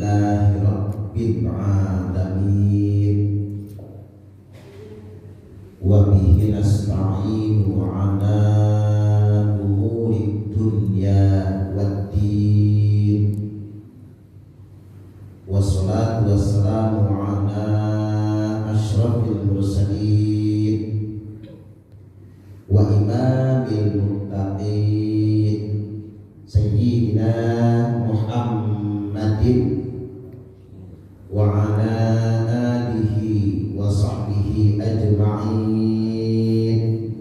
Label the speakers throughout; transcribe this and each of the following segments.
Speaker 1: Alhamdulillahi Rabbil Alamin. Wa bihi nasta'inu ala umuri dunya waddin. Wassalatu wassalamu ala asyrafil mursalin wa imamil muttaqin sayyidina Muhammadin wa ala alihi wa sahbihi ajma'in.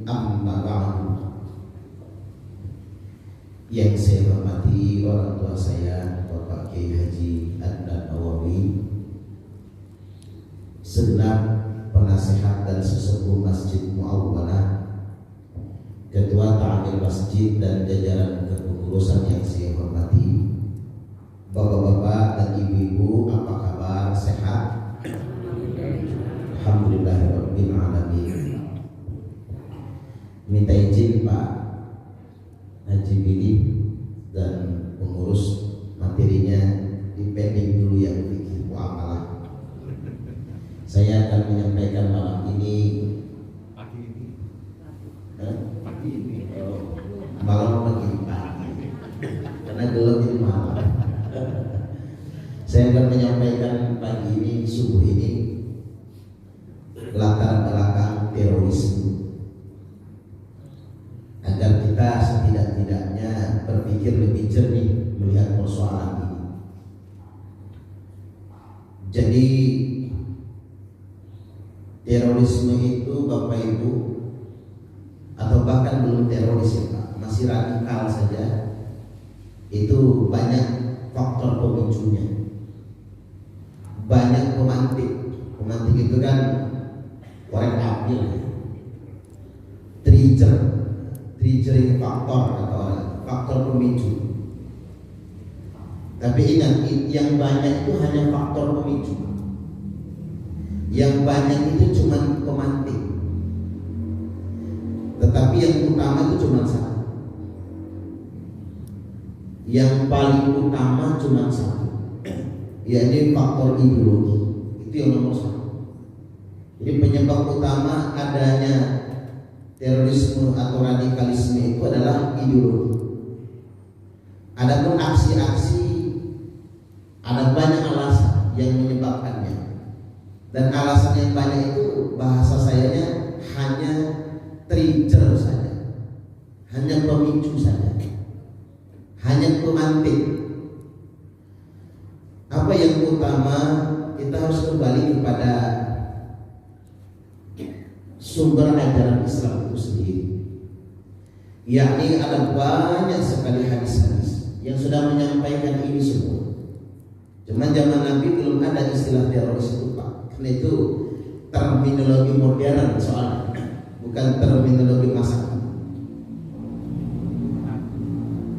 Speaker 1: Amma ba'du. Yang saya hormati orang tua saya, Bapak Kiai Haji Adnan Nawawi, segenap penasehat dan sesepuh Masjid Muawwalah, Ketua Ta'amil Masjid dan jajaran kepengurusan yang saya hormati, Bapak-bapak dan ibu-ibu, apa kabar? Sehat? Alhamdulillahirabbil alamin. Minta izin Pak Haji Billy dan pengurus materinya dipending dulu yang fikih muamalah. Saya akan menyampaikan malam ini malam pagi karena gelap jadi malam. Saya akan menyampaikan pagi ini, subuh ini, latar belakang terorisme, agar kita setidak-tidaknya berpikir lebih jernih melihat persoalan ini. Jadi terorisme itu Bapak Ibu, atau bahkan belum teroris ya Pak, masih radikal saja, itu banyak faktor pemicunya, banyak pemantik. Pemantik itu kan korek api, triggering faktor atau faktor pemicu. Tapi ingat, yang banyak itu hanya faktor pemicu. Yang banyak itu cuma pemantik. Tetapi yang utama itu cuma satu. Yang paling utama cuma satu, yaitu faktor ideologi. Itu yang nomor satu. Jadi penyebab utama adanya terorisme atau radikalisme itu adalah ideologi. Adapun aksi-aksi, ada banyak alasan yang menyebabkannya. Dan alasan yang banyak itu bahasa sayanya hanya trigger saja, hanya pemicu saja, hanya pemantik. Apa yang utama, kita harus kembali kepada sumber ajaran Islam itu sendiri. Yakni ada banyak sekali hadis-hadis yang sudah menyampaikan ini semua. Cuman zaman Nabi belum ada istilah teroris itu Pak. Karena itu terminologi modern soalnya, bukan terminologi masa kini.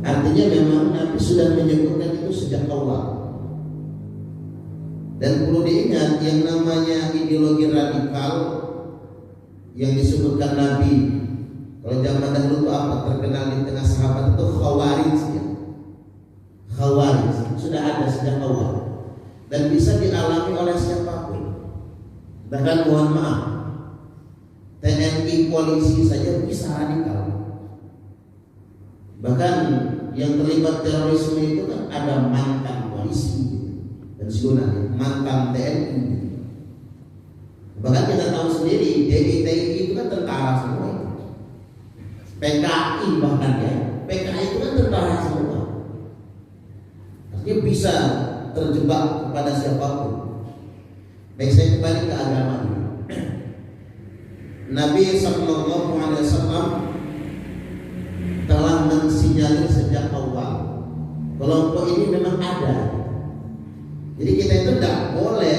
Speaker 1: Artinya memang Nabi sudah menyebutkan itu sejak awal. Dan perlu diingat, yang namanya ideologi radikal yang disebutkan Nabi, kalau zaman dahulu itu apa terkenal di tengah sahabat itu Khawarij ya. Khawarij sudah ada sejak awal dan bisa dialami oleh siapapun. Bahkan mohon maaf, TNI polisi saja bisa radikal. Bahkan yang terlibat terorisme itu kan ada mantan polisi dan sebenarnya mantan TNI. Bahkan kita tahu sendiri DITI itu kan tentara semua. PKI bahkan ya, PKI itu kan tentara semua. Artinya bisa terjebak kepada siapapun. Baik, saya kembali ke agama ini. Nabi SAW telah mensinyalir sejak awal kelompok ini memang ada. Jadi kita itu tidak boleh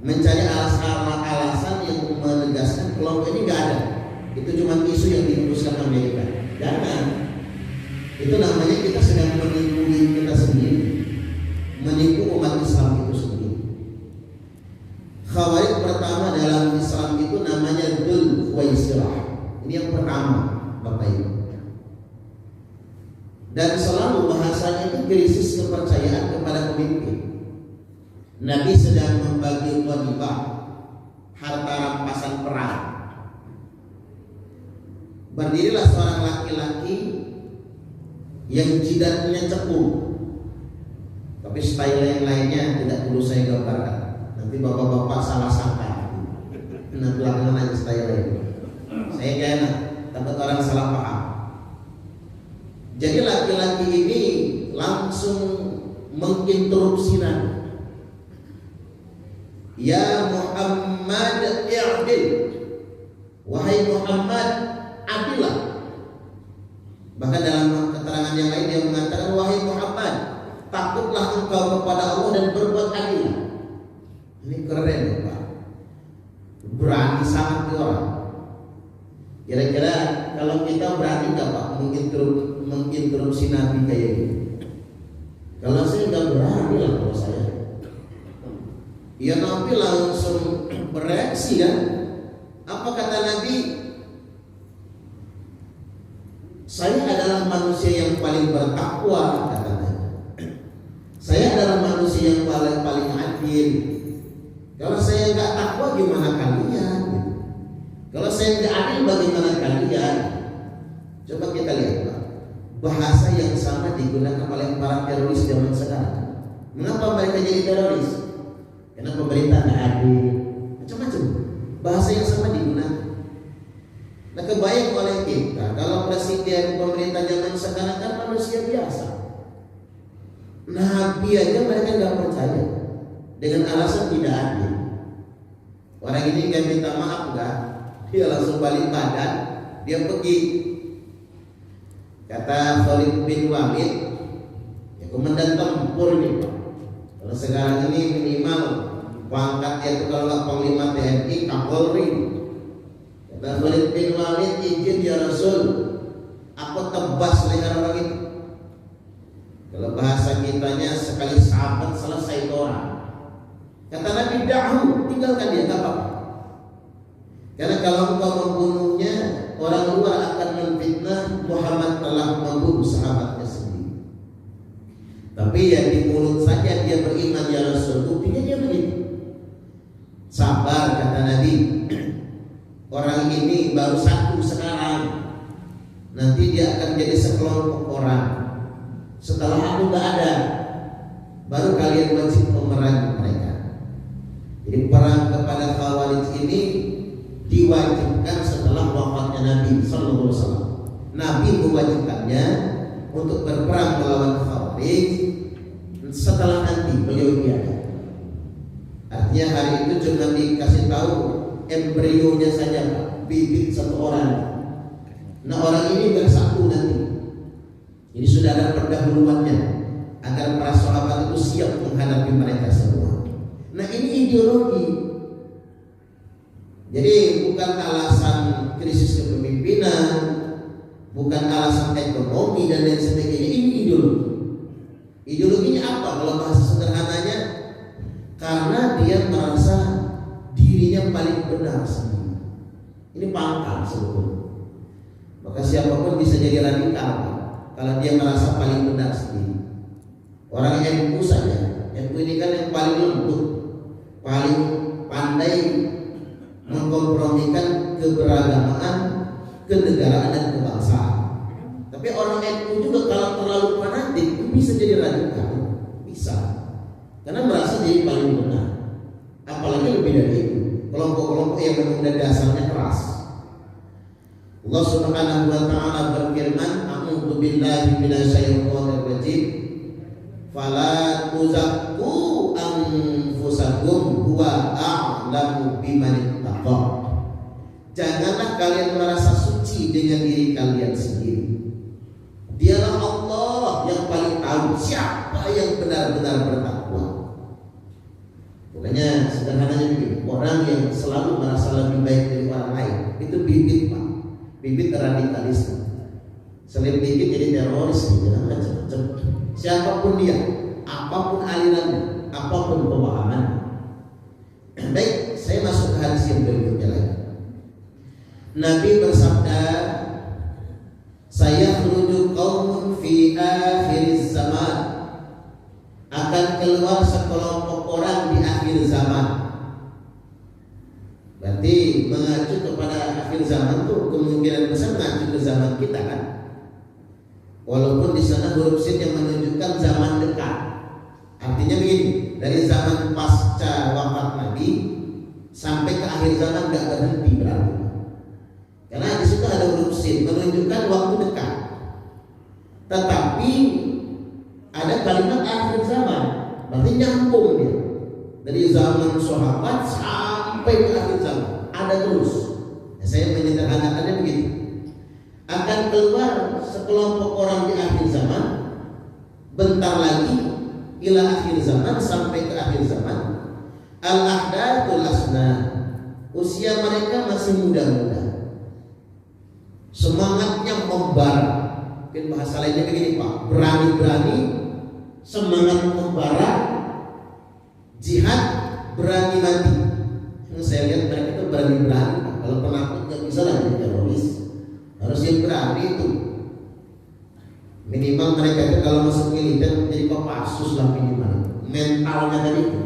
Speaker 1: mencari alasan yang menegaskan kelompok ini nggak ada. Itu cuma isu yang dihembuskan Amerika. Jangan. Itu namanya kita sedang menipu kita sendiri, menipu umat Islam itu sendiri. Khawarij pertama dalam Islam itu namanya Dzul Khuwaisirah. Ini yang pertama, Bapak Ibu. Dan selalu bahasanya itu krisis kepercayaan kepada pemimpin Nabi sedang membagi ghanimah, harta rampasan perang. Berdirilah seorang laki-laki yang jidatnya cepu, tapi style yang lainnya tidak perlu saya gambarkan. Nanti bapak-bapak salah sangka. Nah, belakangan aja style lain. Saya gak enak, takut orang salah paham. Jadi laki-laki ini langsung menginterupsi Nabi. Ya Muhammad i'dil, wahai Muhammad adillah. Bahkan dalam keterangan yang lain dia mengatakan, wahai Muhammad, takutlah engkau kepada Allah dan berbuat adil. Ini keren Pak, berani sangat orang. Kira-kira kalau kita berani nggak Pak menginterupsi Nabi kayak ini? Kalau saya nggak berani lah kalau saya. Ya Nabi langsung bereaksi kan. Apa kata Nabi? Saya adalah manusia yang paling bertakwa, kata Nabi. Saya adalah manusia yang paling adil. Kalau saya nggak takwa gimana kalian? Kalau saya nggak adil bagaimana kalian? Coba kita lihat Pak, bahasa yang sama digunakan oleh para teroris zaman sekarang. Mengapa mereka jadi teroris? Karena pemerintah nggak adil, macam-macam bahasa yang sama digunakan. Nah, kebayang oleh kita kalau presiden pemerintah zaman sekarang kan manusia biasa. Nabi aja mereka nggak percaya dengan alasan tidak adil. Orang ini nggak minta maaf nggak? Dia langsung balik badan, dia pergi. Kata Khalid bin Walid, ya komandan tempur ini Pak. Kalau sekarang ini minimal pangkatnya itu kalau nggak panglima TNI, Kapolri. Kata Khalid bin Walid, izin ya Rasul, aku tebas leher orang itu. Kalau bahasa kitanya sekali sahabat selesai orang. Kata Nabi, da'hu, tinggalkan dia, tak apa-apa. Karena kalau engkau membunuhnya, orang luar akan menfitnah Muhammad telah membunuh sahabatnya sendiri. Tapi ya di mulut saja dia beriman ya Rasul, buktinya dia begitu. Sabar, kata Nabi. Orang ini baru satu sekarang, nanti dia akan jadi sekelompok orang. Setelah aku gak ada, baru kalian wajib memerangi mereka. Jadi perang kepada Khawarij ini diwajibkan setelah wafatnya Nabi Sallallahu Alaihi Wasallam. Nabi mewajibkannya untuk berperang melawan Khawarij setelah nanti beliau tiada. Artinya hari itu cuma dikasih tahu embrionya saja Pak, bibit satu orang. Nah orang ini bersatu nanti. Jadi sudah ada pendahuluannya agar para sahabat itu siap menghadapi mereka semua. Nah ini ideologi. Jadi bukan alasan krisis kepemimpinan, bukan alasan ekonomi dan lain sebagainya. Ini ideologi. Ideologinya apa? Kalau bahasa sederhananya, karena dia merasa dirinya paling benar sendiri. Ini pangkal sebetulnya. Maka siapapun bisa jadi radikal kalau dia merasa paling benar sendiri. Orang NU saja, NU ini kan yang paling lembut, paling pandai mengkompromikan keberagaman, kenegaraan dan kebangsaan. Tapi orang NU juga kalau terlalu fanatik bisa jadi radikal, bisa. Karena merasa diri paling benar. Apalagi lebih dari itu, kelompok-kelompok yang memang dasarnya keras. Allah Subhanahu wa taala berfirman, "A'udzu billahi minasyaitonir rajim. Fala tuzakku anfusakum huwa a'lamu biman ittaqa." Janganlah kalian merasa suci dengan diri kalian sendiri. Dialah Allah yang paling tahu siapa yang benar-benar bertakwa. Pokoknya sederhananya begini, orang yang selalu merasa lebih baik dari orang lain itu bibit Pak, bibit radikalisme. Selain bibit jadi teroris, jangan macam-macam. Siapapun dia, apapun alirannya, apapun pemahamannya. Baik, saya masuk ke hadis yang berikutnya lagi. Nabi bersabda, saya khruju qaumun fi akhir zaman, akan keluar sekelompok orang di akhir zaman. Berarti mengacu kepada akhir zaman tuh kemungkinan besar mengacu ke zaman kita kan. Walaupun di sana huruf sin yang menunjukkan zaman dekat. Artinya begini, dari zaman pasca wafat Nabi sampai ke akhir zaman nggak berhenti berarti. Karena di situ ada huruf sin menunjukkan waktu dekat. Tetapi ada kalimat akhir zaman, berarti nyambung dia dari zaman sahabat sampai ke akhir zaman, ada terus. Ya, saya menyederhanakannya begitu. Akan keluar sekelompok orang di akhir zaman, bentar lagi ila akhir zaman sampai ke akhir zaman. Al-ahdatul asna, usia mereka masih muda-muda, semangatnya membara. Mungkin bahasa lainnya begini Pak, berani-berani, semangat membara, jihad, berani mati. Yang saya lihat mereka itu berani-berani Pak. Kalau penakut nggak bisa lah jadi teroris, harus yang berani itu. Minimal mereka itu kalau masuk militer menjadi Kopassus lah minimal. Mentalnya tadi itu.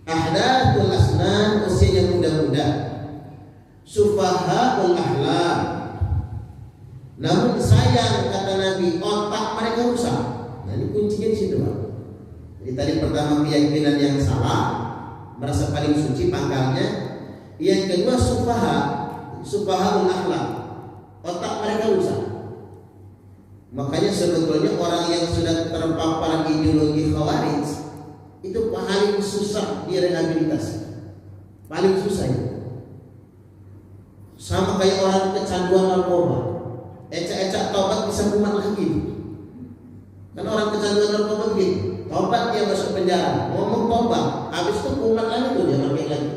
Speaker 1: Ahdathul asnan, usia yang muda-muda. Sufahaul ahlam. Namun sayang kata Nabi, otak mereka rusak. Nah ini kuncinya di situ Pak. Jadi tadi pertama keyakinan yang salah, merasa paling suci pangkalnya. Yang kedua sufahaul ahlam. Otak mereka rusak. Makanya sebetulnya orang yang sudah terpapar ideologi Khawarij itu paling susah direhabilitasi, paling susah itu. Sama kayak orang kecanduan narkoba, ecak-ecak tobat bisa kumat lagi. Kan orang kecanduan narkoba begitu, tobat dia masuk penjara, ngomong tobat, habis itu kumat lagi tuh dia pakai lagi.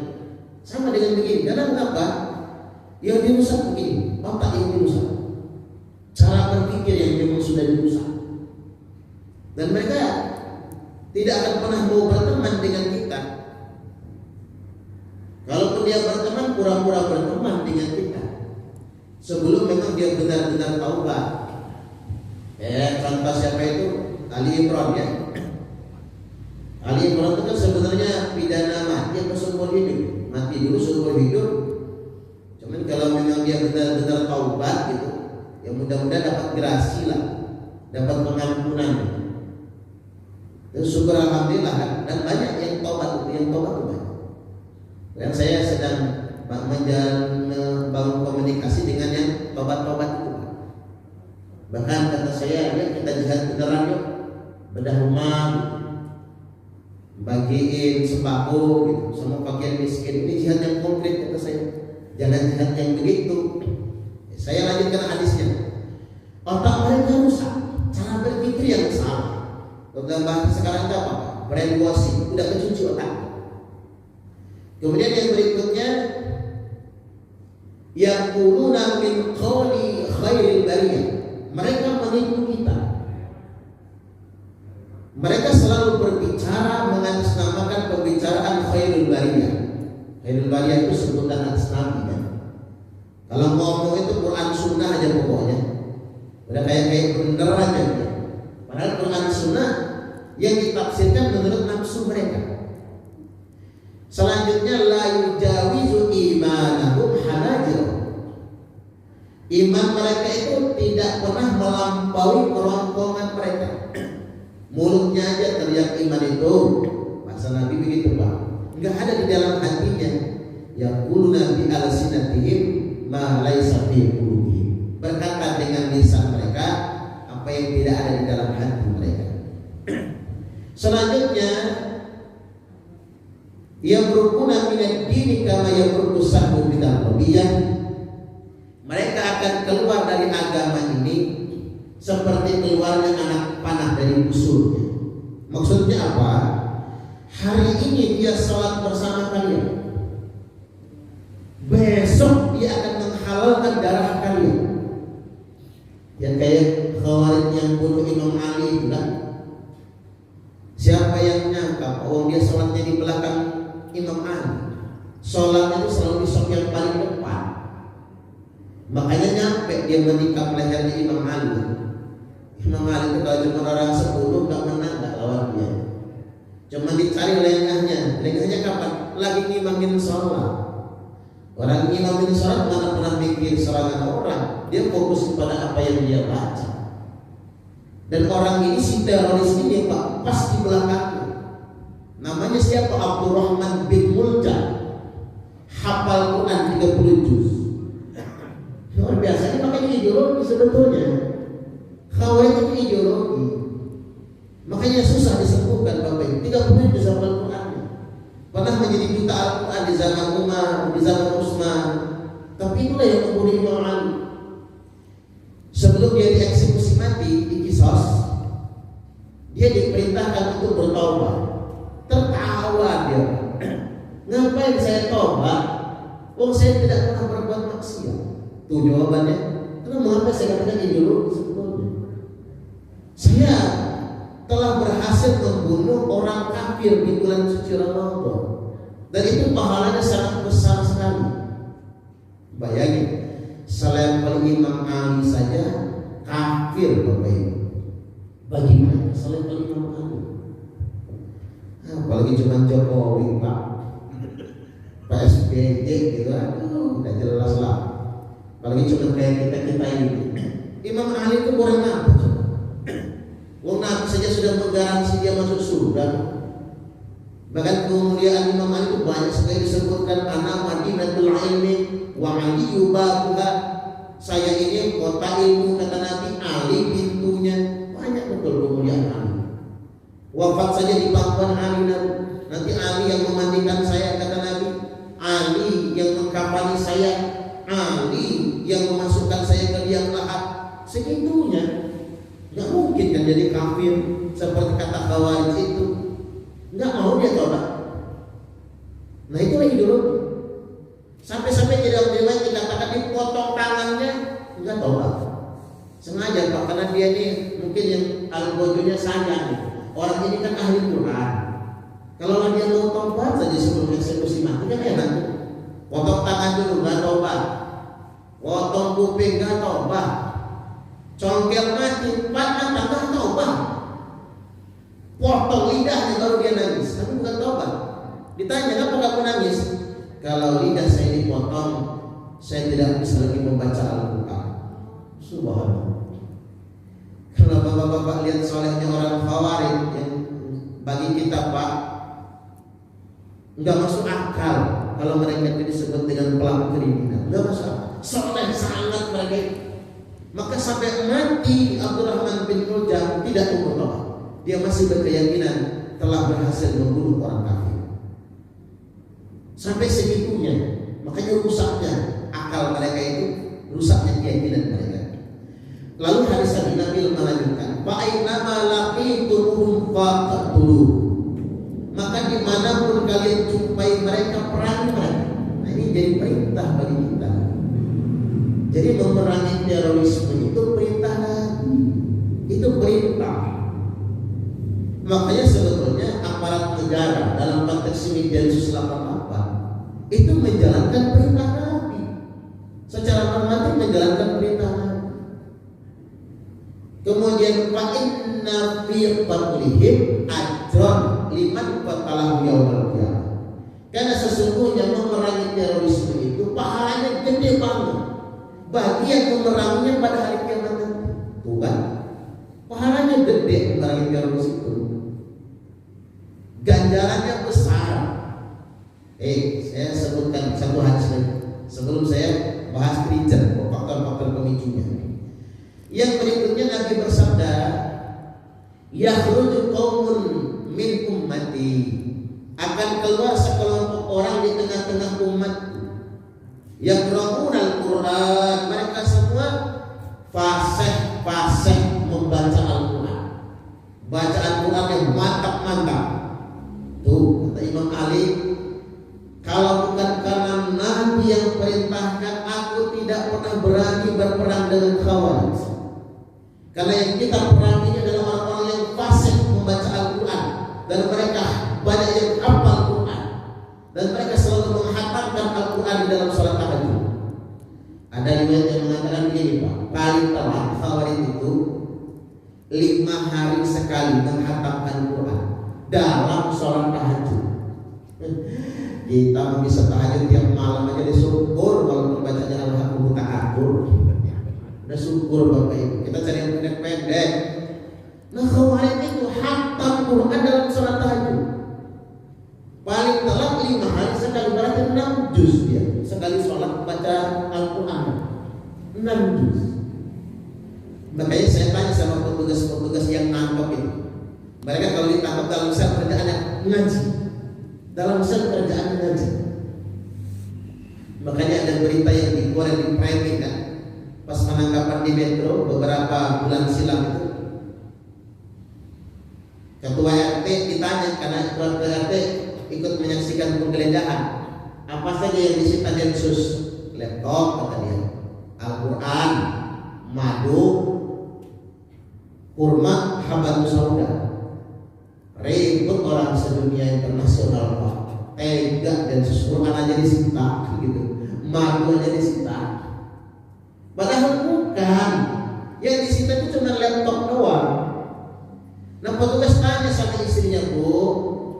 Speaker 1: Sama dengan begini, karena kenapa? Ya dia rusak begini, otak yang dirusak, cara berpikir yang memang sudah dirusak, dan mereka tidak akan pernah mau berteman dengan kita. Kalaupun dia berteman, pura-pura berteman dengan kita sebelum memang dia benar-benar taubat. Contoh siapa itu? Ali Imran ya. Ali Imran itu kan sebenarnya pidana mati atau seumur hidup. Mati dulu seumur hidup. Cuman kalau memang dia benar-benar taubat gitu, ya mudah-mudahan dapat gerasi lah, dapat pengampunan. Syukur alhamdulillah kan? Dan banyak yang tobat itu banyak. Dan saya sedang membangun komunikasi dengan yang tobat itu. Bahkan kata saya, ya kita jihad beneran yuk, bedah rumah, bagiin sembako gitu, sama pakaian miskin. Ini jihad yang konkret kata saya. Jangan jihad yang begitu. Saya lanjutkan hadisnya. Otak mereka rusak, cara berpikir yang salah. Dalam bahasa sekarang itu apa? Brainwashing, udah kecuci otak. Kemudian yang berikutnya, yaquluna min qawli khairil bariyah. Mereka menipu kita. Mereka selalu berbicara mengatasnamakan pembicaraan khairul bariyah. Khairul bariyah itu sebutan atas Nabi kan. Kalau ngomong itu Quran Sunnah aja pokoknya. Udah kayak bener aja. Padahal Quran Sunnah yang ditafsirkan menurut nafsu mereka. Selanjutnya la yujawizu imanahum hanajir. Iman mereka itu tidak pernah melampaui kerongkongan mereka. Mulutnya aja teriak iman itu. Bahasa Nabi begitu Pak. Enggak ada di dalam hatinya. Yaquluna bi alsinatihim ma laisa fi qulubihim. Berkata dengan lisan mereka apa yang tidak ada di dalam hati mereka. Selanjutnya, yamrukuna minad dini kama yamruku sahmu minal ramiyah. Mereka akan keluar dari agama ini seperti keluarnya anak panah dari busurnya. Maksudnya apa? Hari ini dia sholat bersama kalian, besok dia akan menghalalkan darah kalian. Yang kayak Khawarij yang bunuh Imam Ali itu kan. Siapa yang nyangka bahwa dia sholatnya di belakang Imam Ali? Sholatnya itu selalu di sop yang paling depan. Makanya nyampe dia menikam lehernya Imam Ali. Imam Ali itu kalau cuma orang 10 gak menang, gak kawannya. Cuma dicari lengahnya kapan? Lagi ngimamin sholat. Orang ngimamin sholat mana pernah mikir serangan orang, dia fokus pada apa yang dia baca. Dan orang ini si teroris ini Pak, pas di belakangnya. Namanya siapa? Abdurrahman bin Muljam. Hafal Quran 30 juz. Luar biasa, ini makanya ideologi sebetulnya. Khawarij itu ideologi. Makanya susah disembuhkan Bapak Ibu. 30 juz hafal Quran. Pernah menjadi duta Al-Quran di zaman Umar, di zaman Utsman. Tapi itulah yang membunuh Imam Ali. Sebelum dia dieksekusi mati di Qisas, dia diperintahkan untuk bertaubat. Tertawa dia. Ngapain saya taubat? Oh, saya tidak pernah berbuat maksiat. Tuh jawabannya. Karena mengapa saya katakan ideologi sebetulnya? Saya telah berhasil membunuh orang kafir di bulan suci Ramadan, dan itu pahalanya sangat besar sekali. Bayangin, selain Imam Ali saja kafir Bapak Ibu. Bagaimana selain Imam Ali? Apalagi cuma Jokowi Pak SBY gitu, aduh udah jelas lah. Apalagi cuma kayak kita ini. Imam Ali itu orang apa? Wong Nabi saja sudah menggaransi dia masuk surga. Bahkan kemuliaan Imam Ali itu banyak sekali disebutkan. Ana Madinatul Ilmi wa Ali babuha. Saya ini kota ilmu, kata Nabi. Ali pintunya. Banyak betul kemuliaan Ali. Wafat saja di pangkuan Ali. Nanti Ali yang memandikan saya, kata Nabi. Ali yang mengkafani saya. Ali yang memasukkan saya ke liang lahat. Segitunya. Nggak mungkin kan jadi kafir seperti kata Khawarij itu. Nggak mau dia tobat. Nah itulah ideologi. Sampai-sampai tidak riwayat dikatakan dipotong tangannya, nggak tobat. Sengaja Pak, karena dia ini mungkin yang algojonya sayang. Orang ini kan ahli Quran. Kalau dia mau tobat saja sebelum eksekusi mati kan enak. Potong tangan dulu nggak tobat. Potong kuping nggak tobat. Congkel mati, patah tangan tobat. Potong lidahnya baru dia nangis. Tapi bukan tobat. Ditanya, kenapa kamu nangis? Kalau lidah saya dipotong, saya tidak bisa lagi membaca Al-Quran. Subhanallah. Kalau bapak-bapak lihat solehnya orang Khawarij yang bagi kita Pak, nggak masuk akal kalau mereka disebut dengan pelaku kriminal. Nggak masuk akal. Soleh sangat mereka. Maka sampai mati Abdurrahman bin Muljam tidak bertobat. Dia masih berkeyakinan telah berhasil membunuh orang kafir. Sampai segitunya. Makanya rusaknya akal mereka itu, rusaknya keyakinan mereka. Lalu hadis Nabi melanjutkan, "Fa'inama laqitumuhum faqtulu." Maka dimanapun kalian jumpai mereka, perangi mereka. Nah ini jadi perintah bagi kita. Jadi memerangi terorisme itu perintah Nabi. Itu perintah. Makanya sebetulnya aparat negara dalam konteks ini Densus 88 itu menjalankan perintah Nabi. Secara normatif menjalankan perintah Nabi. Kemudian fa inna fi qatlihim ajran liman qatalahu yaumil qiyamah. Karena sesungguhnya memerangi terorisme itu pahalanya gede banget. Bagi yang memeranginya pada hari kiamat nanti, tuh kan, pahalanya gede memerangi teroris itu, ganjarannya besar. Saya sebutkan satu hadis lagi sebelum saya bahas trigger, faktor-faktor pemicunya. Yang berikutnya Nabi bersabda, "Yakhruju qaumun min ummati." Akan keluar sekelompok orang di tengah-tengah umatku. Yaqra'una al-Quran, mereka semua fasih membaca Al-Quran. Bacaan Quran yang mantap-mantap. Tuh kata Imam Ali, kalau bukan karena Nabi yang perintahkan, aku tidak pernah berani berperang dengan Khawarij. Karena yang kita perangi adalah orang-orang yang fasih membaca Al-Quran, dan mereka banyak yang hafal Quran, dan mereka selalu menghatamkan Al-Quran di dalam sholat tahajud. Ada riwayat yang mengatakan begini Pak, paling telat Khawarij itu 5 hari sekali menghatamkan Quran dalam sholat tahajud. Kita bisa tahajud tiap malam aja disyukur, walaupun bacanya Al-Haqqul Ta'akur. Udah syukur Bapak Ibu. Kita cari yang pendek-pendek. Nah, Khawarij itu hatam Quran dalam sholat tahajud. Paling telat 5 hari sekali, berarti 6 juz dia. Sekali sholat baca Al-Quran 6 juz. Makanya saya tanya sama petugas-petugas yang nangkep itu. Mereka kalau ditangkap dalam sel kerjaannya ngaji. Dalam sel kerjaannya ngaji. Makanya ada berita yang digoreng di framing kan. Pas penangkapan di Metro beberapa bulan silam itu, ketua RT ditanya karena ketua RT ikut menyaksikan penggeledahan. Apa saja yang disita Densus? Laptop kata dia, Al-Quran, madu, kurma, habatus sauda. Ribut orang sedunia internasional Pak. Tega Densus, Quran aja disita gitu, madu aja disita. Padahal bukan. Yang disita itu cuma laptop doang. Nah, petugas tanya sama istrinya, Bu,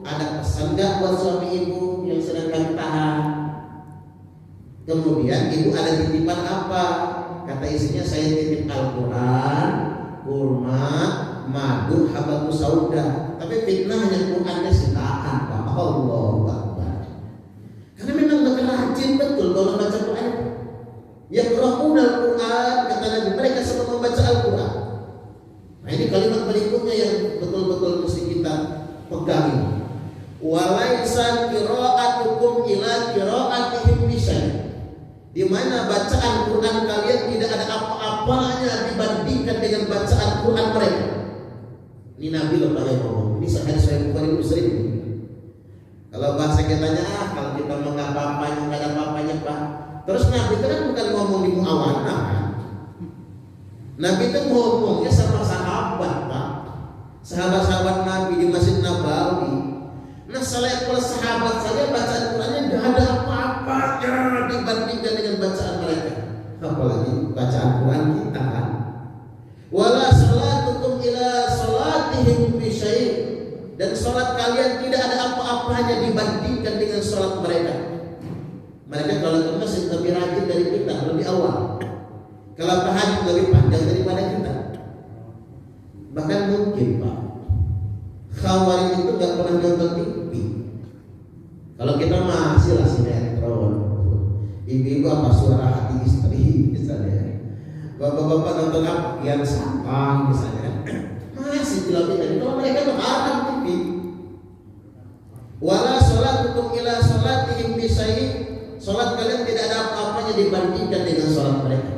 Speaker 1: ada pesan gak buat suami ibu yang sedang kami tahan? Kemudian ibu ada titipan apa? Kata istrinya, saya titip Al-Quran, kurma, madu, habatus sauda. Tapi fitnahnya Qurannya sitaan Pak. Allahu Akbar. Karena memang mereka rajin betul kalau baca Quran. Yaqra'una Al-Quran, kata Nabi, mereka semua membaca Al-Quran. Nah, ini kalimat berikutnya yang betul-betul mesti kita pegang. Walaisa qira'atukum ila qira'atihim bisyai. Di mana bacaan Quran kalian tidak ada apa-apanya dibandingkan dengan bacaan Quran mereka. Ini Nabi loh Pak yang ngomong. Ini hadis Sahih Bukhari Muslim. Kalau bahasa kitanya, kalau kita mau apa-apanya, nggak ada apa-apanya Pak. Terus Nabi itu kan bukan ngomong di muawanah kan? Nabi itu ngomongnya sama sahabat Pak. Sahabat-sahabat Nabi di Masjid Nabawi. Nah, selain para sahabat saja bacaan Qurannya tidak ada apa-apanya dibandingkan dengan bacaan mereka. Apalagi bacaan Quran kita kan. Wala salatukum ila salatihim bisyai. Dan salat kalian tidak ada apa-apanya dibandingkan dengan salat mereka. Mereka kalau ke masjid lebih rajin dari kita, lebih awal. Kalau tahajud lebih panjang daripada kita. Bahkan mungkin Pak, Khawarij itu gak pernah nonton TV. Kalau kita masih lah sinetron, ibu-ibu apa suara hati istri misalnya, bapak-bapak nonton apa yang sampah misalnya, masih dilakukan. Kalau mereka tuh haram TV. Wala sholatukum ila sholatihim bisyai. Sholat kalian tidak ada apa-apanya dibandingkan dengan sholat mereka.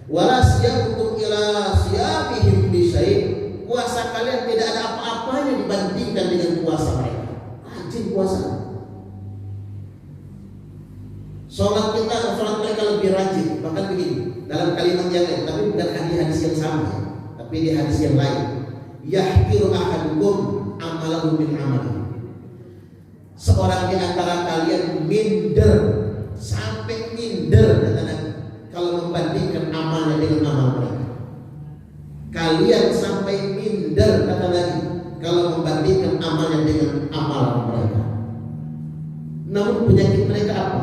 Speaker 1: Wala siyamukum ila siyamihim bisyai. Puasa kalian tidak ada apa-apanya dibandingkan dengan puasa mereka. Rajin puasa. Sholat kita, sholat mereka lebih rajin. Bahkan begini, dalam kalimat yang lain, tapi bukan hadis yang sama, tapi di hadis yang lain. Yahqiru ahadukum amalahu min amali. Seorang di antara kalian minder, sampai minder kata Nabi, kalau membandingkan amalnya dengan amal mereka. Kalian sampai minder kata Nabi, kalau membandingkan amalnya dengan amal mereka. Namun penyakit mereka apa?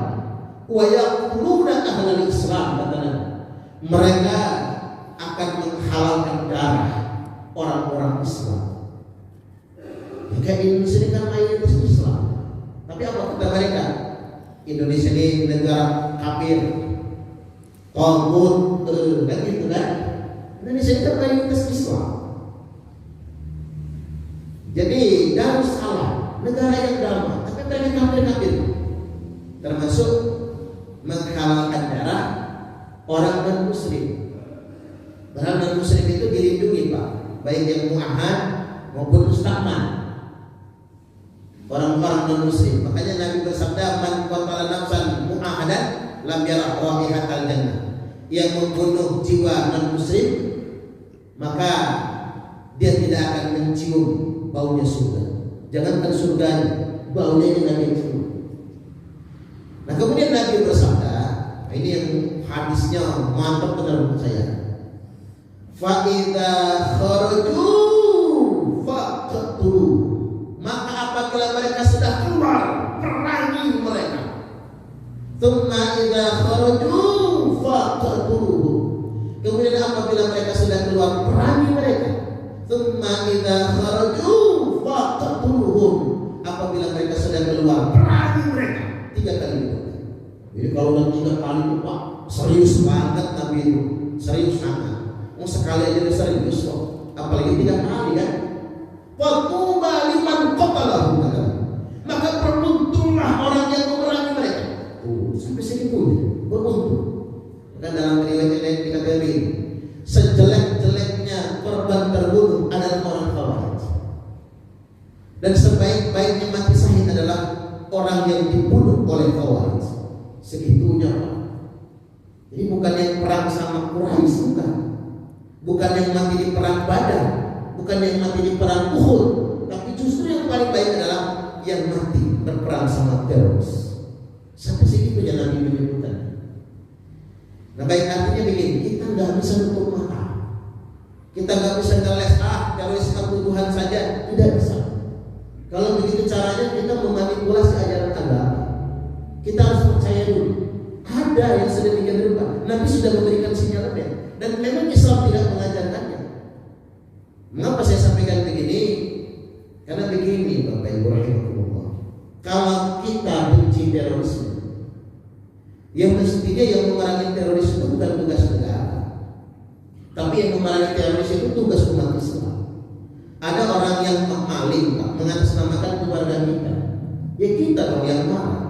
Speaker 1: Wa yaquluna ahlul Islam kata Nabi. Mereka akan menghalalkan darah orang-orang Islam. Maka Indonesia ini kan mayoritas Islam. Tapi apa kata mereka? Indonesia ini negara kafir, tagut, kan gitu kan? Indonesia ini kan mayoritas Islam. Jadi Darussalam negara yang damai, tapi mereka kafir-kafir. Termasuk menghalalkan darah orang non-Muslim. Orang non-Muslim itu dilindungi Pak, baik yang mu'ahad maupun musta'man. Orang-orang non-Muslim. Makanya Nabi bersabda, man qatala nafsan mu'ahadan lam yara raihatal jannah. Yang membunuh jiwa non-Muslim, maka dia tidak akan mencium baunya surga. Jangankan surganya, baunya juga dia cium. Nah, kemudian Nabi bersabda, ini yang hadisnya mantap benar menurut saya. Fa idza kharaju faqtulu, maka apabila mereka sudah keluar, perangi mereka. Tsumma idza kharaju faqtulu, kemudian apabila mereka sudah keluar, perangi mereka. Tsumma idza kharaju faqtuluhum, apabila mereka sudah keluar, perangi mereka. 3 kali itu. Jadi kalau udah 3 kali itu Pak, serius banget Nabi itu, serius sangat. Mau sekali aja udah serius kok, apalagi 3 kali kan. Fatuba liman qatalahu, maka beruntunglah orang yang memerangi mereka. Sampai segitu beruntung. Dan dalam riwayat lain dikatakan sejelek-jeleknya korban terbunuh adalah orang Khawarij, dan sebaik-baiknya mati syahid adalah orang yang dibunuh oleh Khawarij. Segitunya Pak. Jadi bukan yang perang sama Quraisy, bukan yang mati di perang Badar, bukan yang mati di perang Uhud, tapi justru yang paling baik adalah yang mati berperang sama teroris. Sampai segitunya Nabi menyebutkan. Nah, baik artinya begini, kita nggak bisa nutup mata, kita nggak bisa ngeles teroris Tuhan saja, tidak bisa. Kalau begitu caranya kita memanipulasi ajaran agama. Kita harus percaya dulu ada yang sedemikian rupa. Nabi sudah memberikan sinyalnya, dan memang Islam tidak mengajarkannya. Mengapa saya sampaikan begini? Karena begini Bapak Ibu rahimahullah, kalau kita benci terorisme, yang mestinya yang memerangi teroris itu bukan tugas negara, tapi yang memerangi teroris itu tugas umat Islam. Ada orang yang maling, mengatasnamakan keluarga kita, ya kita dong yang marah.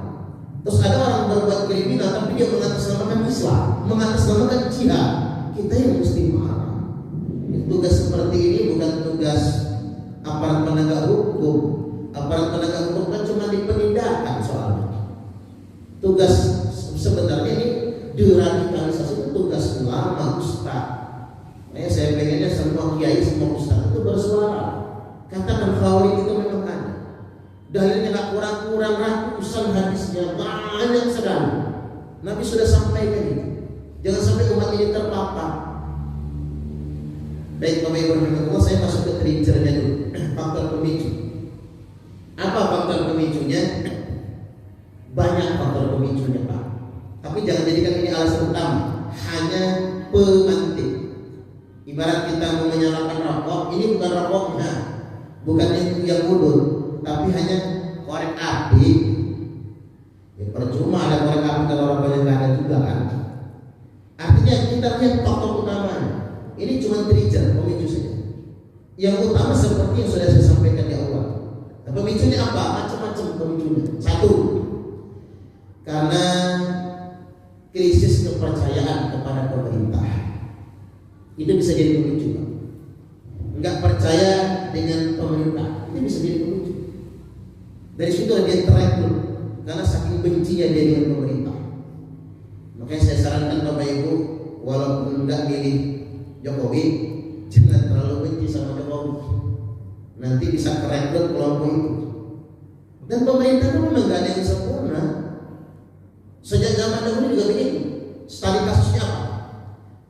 Speaker 1: Terus ada orang berbuat kriminal, tapi dia mengatasnamakan Islam, mengatasnamakan jihad, kita yang mesti marah. Tugas seperti ini bukan tugas aparat penegak hukum. Aparat penegak hukum kan cuma di penindakan soalnya. Tugas sebenarnya ini deradikalisasi itu tugas ulama, ustaz. Saya pengennya semua kiai, semua ustaz itu bersuara. Katakan Khawarij itu memang ada. Dalilnya tak kurang-kurang ratusan hadisnya, banyak sekali. Nabi sudah sampaikan itu. Jangan sampai umat ini terpapar. Baik Bapak Ibu rahimahullah, saya masuk ke triggernya dulu. Faktor pemicu. Apa faktor pemicunya? Banyak faktor pemicunya Pak. Tapi jangan jadikan ini alasan utama. Hanya pemantik. Ibarat kita mau menyalakan rokok, ini bukan rokoknya, bukan yang mundur, tapi hanya korek api. Ya percuma ada korek api kalau rokoknya nggak ada juga kan. Artinya kita lihat faktor utamanya. Ini cuma trigger, pemicu saja. Yang utama seperti yang sudah saya sampaikan di awal. Nah, pemicunya apa? Macam-macam pemicunya. 1, karena krisis kepercayaan kepada pemerintah. Itu bisa jadi pemicu. Enggak percaya dengan pemerintah, itu bisa jadi pemicu. Dari situ dia terekrut, karena saking bencinya dia dengan pemerintah. Makanya saya sarankan Bapak Ibu, walaupun enggak milih Jokowi, jangan terlalu benci sama Jokowi. Nanti bisa kerekrut kelompok itu. Dan pemerintah itu memang enggak ada yang sempurna. Sejak zaman dahulu juga begini. Studi kasusnya apa?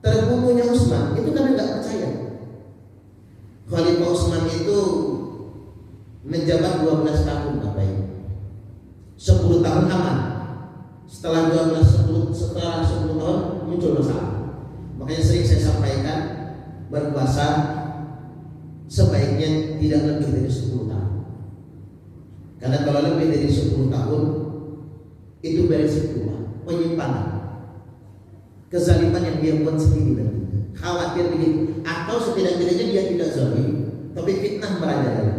Speaker 1: Terbunuhnya Utsman, itu karena nggak percaya. Khalifah Utsman itu menjabat 12 tahun Bapak Ibu. 10 tahun aman. Setelah 10 tahun muncul masalah. Makanya sering saya sampaikan, berpuasa sebaiknya tidak lebih dari 10 tahun. Karena kalau lebih dari 10 tahun itu beresiko penyimpanan, kezaliman yang dia buat sendiri nantinya. Khawatir begitu. Atau setidak-tidaknya dia tidak zalim, tapi fitnah merajalela.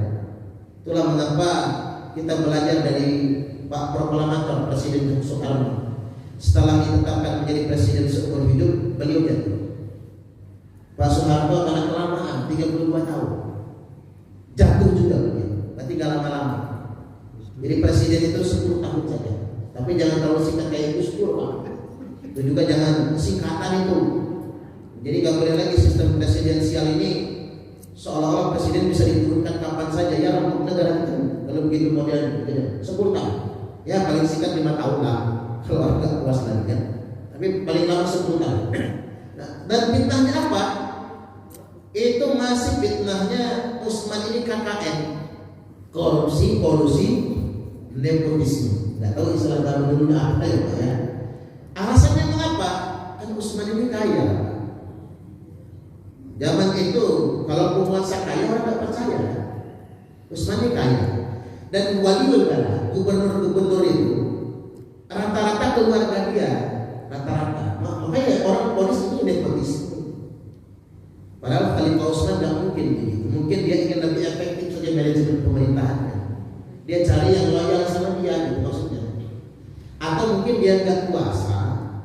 Speaker 1: Itulah mengapa kita belajar dari Pak Proklamator Presiden Soekarno. Setelah ditetapkan menjadi presiden seumur hidup, beliau jatuh. Pak Soeharto karena kelamaan 32 tahun jatuh juga beliau. Berarti gak lama-lama. Jadi presiden itu 10 tahun saja. Tapi jangan terlalu singkat kayak Gus Dur Pak. Itu juga jangan singkatan itu. Jadi gak boleh lagi sistem presidensial ini seolah-olah presiden bisa diturunkan kapan saja. Ya untuk negara kita kalau begitu model 10 tahun. Ya paling singkat 5 tahun lah. Kalau agak puas lagi kan. Tapi paling lama 10 tahun. Nah, dan fitnahnya apa? itu masih fitnahnya Utsman ini KKN, korupsi, kolusi, nepotisme. Nggak tahu istilah baru dulu apa ya Pak ya. Alasannya mengapa? Kan Utsman ini kaya. Zaman itu kalau penguasa kaya orang nggak percaya. Utsman ini kaya. Dan waliul kala, gubernur-gubernur itu rata-rata keluarga dia, rata-rata. Makanya orang polis itu nepotisme. Padahal Khalifah Utsman nggak mungkin begitu. Mungkin dia ingin lebih efektif saja manajemen pemerintahannya. Dia cari yang loyal sama dia, gitu maksudnya. Atau mungkin dia nggak kuasa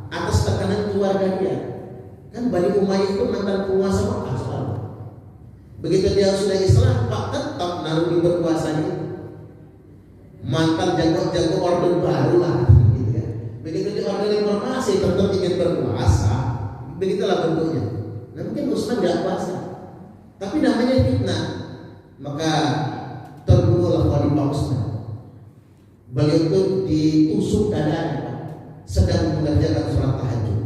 Speaker 1: atas tekanan keluarga dia. Kan Bani Umayyah itu mantan penguasa Makkah selalu. Begitu dia sudah Islam, Pak tetap naruh di berkuasanya. Mantan jago-jago orde baru lah, gitu ya. Begitu di orde reformasi tetap ingin berkuasa, begitulah bentuknya. Nah, mungkin Utsman tidak kuasa, tapi namanya fitnah. Maka terbunuhlah Khalifah Utsman. Beliau itu ditusuk dadanya sedang mengerjakan sholat tahajud.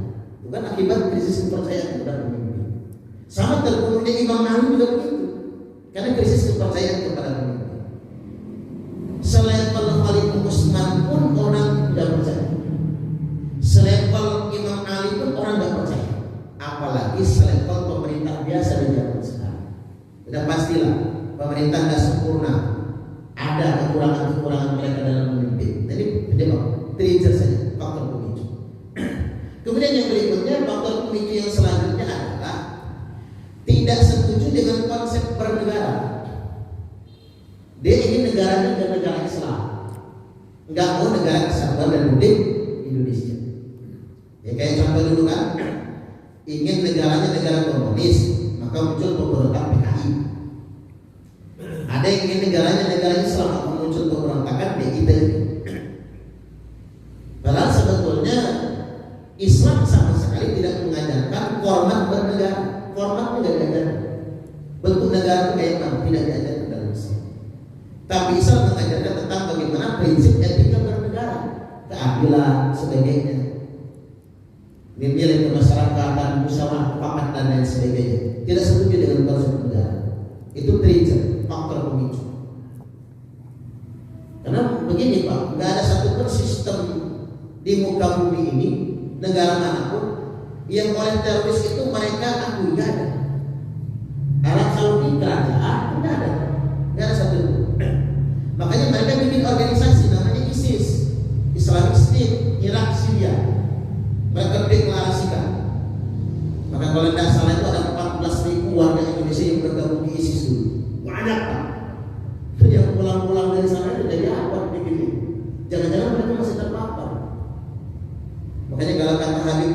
Speaker 1: Bukan akibat krisis kepercayaan kepada pemimpin. Sama terbunuhnya Imam Ali juga begitu, karena krisis kepercayaan kepada pemimpin. Selevel Khalifah Utsman pun orang tidak percaya. Selevel Imam Ali pun orang tidak percaya. Apalagi selevel pemerintah biasa di zaman sekarang. Sudah pastilah pemerintah tidak sempurna. Ada kekurangan-kekurangan mereka dalam memimpin. Jadi penyebab trigger saja faktor pemicu. Kemudian yang berikutnya, faktor pemicu yang selanjutnya adalah tidak setuju dengan konsep bernegara. Dia ingin negaranya negara Islam, nggak mau negara kesatuan Republik Indonesia. Ya kayak contoh dulu kan, ingin negaranya negara komunis, maka muncul pemberontak PKI. Ada yang ingin negaranya negara Islam, maka muncul pemberontakan PIT. Padahal sebetulnya Islam sama sekali tidak mengajarkan format bernegara. Formatnya tidak diajarkan. Bentuk negara itu kayak mana? Tidak diajarkan dalam Islam. Tapi Islam mengajarkan tentang bagaimana prinsip etika bernegara, keadilan, sebagainya, nilai kemasyarakatan, musyawarah mufakat dan lain sebagainya. Tidak setuju dengan konsep negara. Itu trigger, faktor pemicu. Karena begini Pak, nggak ada satupun sistem di muka bumi ini, negara manapun yang oleh teroris itu mereka akui, nggak ada. Arab Saudi kerajaan nggak ada satu. Makanya mereka bikin organisasi namanya ISIS, Islamic State, Irak, Syria. Mereka deklarasikan. Maka kalau tidak salah itu ada 14.000 warga Indonesia yang bergabung di ISIS dulu. Banyak Pak. Yang pulang-pulang dari sana itu jadi apa begini? Jangan-jangan mereka masih terpapar. Makanya kalau kata Habib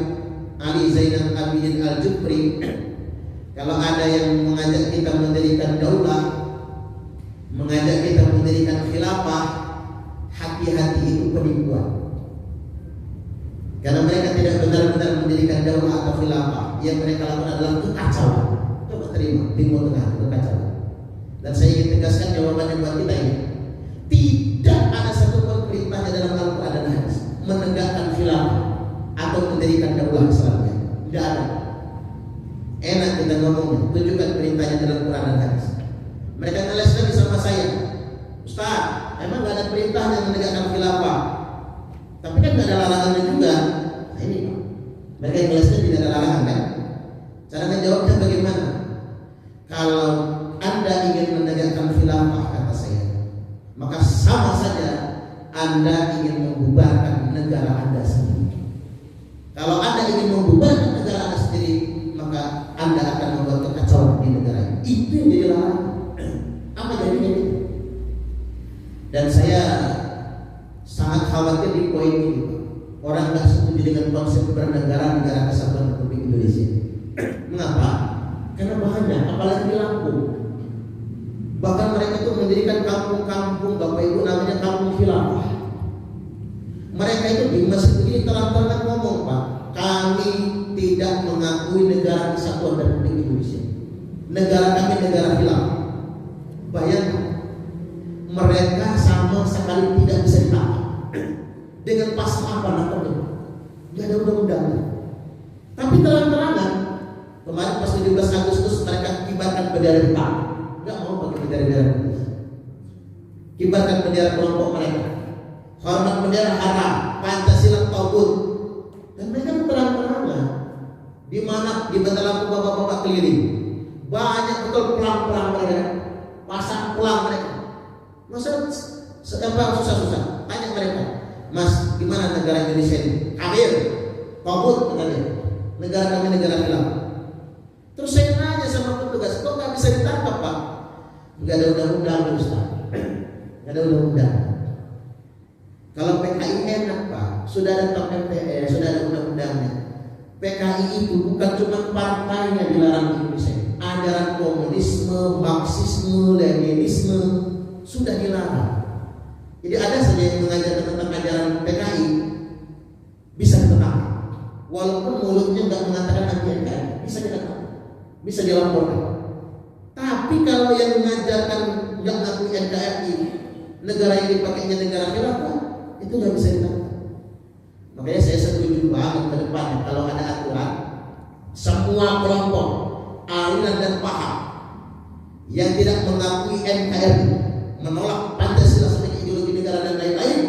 Speaker 1: Ali Zainal Abidin Al-Jufri, kalau ada yang mengajak kita mendirikan daulah, mengajak kita mendirikan khilafah, hati-hati itu penipuan. Karena mereka tidak benar-benar mendirikan daulah atau khilafah. Yang mereka lakukan adalah kekacauan. Coba terima, Timur Tengah kekacauan. Dan saya ingin tegaskan jawabannya buat kita ini. Tidak ada satupun perintahnya dalam Al-Quran dan Hadis menegakkan khilafah atau mendirikan daulah Islamnya. Tidak ada. Enak kita ngomongnya, tunjukkan perintahnya dalam Quran dan Hadis. Mereka ngeles lagi sama saya, Ustaz, emang gak ada perintahnya menegakkan khilafah, tapi kan gak ada larangannya juga. Nah ini Pak, mereka ngelesnya tidak ada larangan kan? Cara menjawabnya bagaimana? Kalau Anda ingin menegakkan khilafah, kata saya, maka sama saja Anda ingin membubarkan negara Anda sendiri. Kalau Anda ingin membubarkan negara Anda sendiri, maka Anda akan membuat kekacauan di negara ini. Itu yang jadi larangan. Apa jadinya itu? Dan saya sangat khawatir di poin ini. Orang nggak setuju dengan konsep bernegara negara kesatuan Republik Indonesia. Mengapa? Karena banyak, apalagi di Lampung. Bahkan mereka itu mendirikan kampung-kampung, Bapak Ibu, namanya kampung khilafah. Mereka itu di masjid begini terang-terangan ngomong, Pak, kami tidak mengakui negara kesatuan Republik Indonesia. Negara kami negara khilafah. Bayangkan, mereka sama sekali tidak bisa ditangkap. Dengan pasal apa namanya? Tidak ada undang-undang. Tapi terang-terangan Kemarin pas 17 Agustus mereka kibarkan bendera Jepang, nggak mau pakai bendera putih. Kibarkan bendera kelompok mereka, hormat bendera haram, Pancasila tauhid, dan mereka terang-terangan di mana di Bandar Lampung bapak-bapak keliling, banyak betul pelang-pelang mereka, pasang pelang mereka. Masa sedang susah-susah, tanya mereka, Mas, gimana negara Indonesia ini? Kafir, tauhid katanya, negara kami negara Islam. Terus saya nanya sama petugas, kok nggak bisa ditangkap Pak? Nggak ada undang-undang Ustaz, nggak ada undang-undang. Kalau PKI enak Pak, sudah ada TAP MPR, sudah ada undang-undangnya. PKI itu bukan cuma partainya dilarang di Indonesia, ajaran komunisme, marxisme, leninisme sudah dilarang. Jadi ada saja yang mengajarkan tentang ajaran PKI bisa ditangkap, walaupun mulutnya nggak mengatakan anti NKRI, bisa ditangkap, bisa dilaporkan. Tapi kalau yang mengajarkan nggak ngakui NKRI, negara yang dipakainya negara khilafah, itu nggak bisa ditangkap. Makanya saya setuju banget ke depan kalau ada aturan semua kelompok aliran dan paham yang tidak mengakui NKRI, menolak Pancasila sebagai ideologi negara dan lain-lain,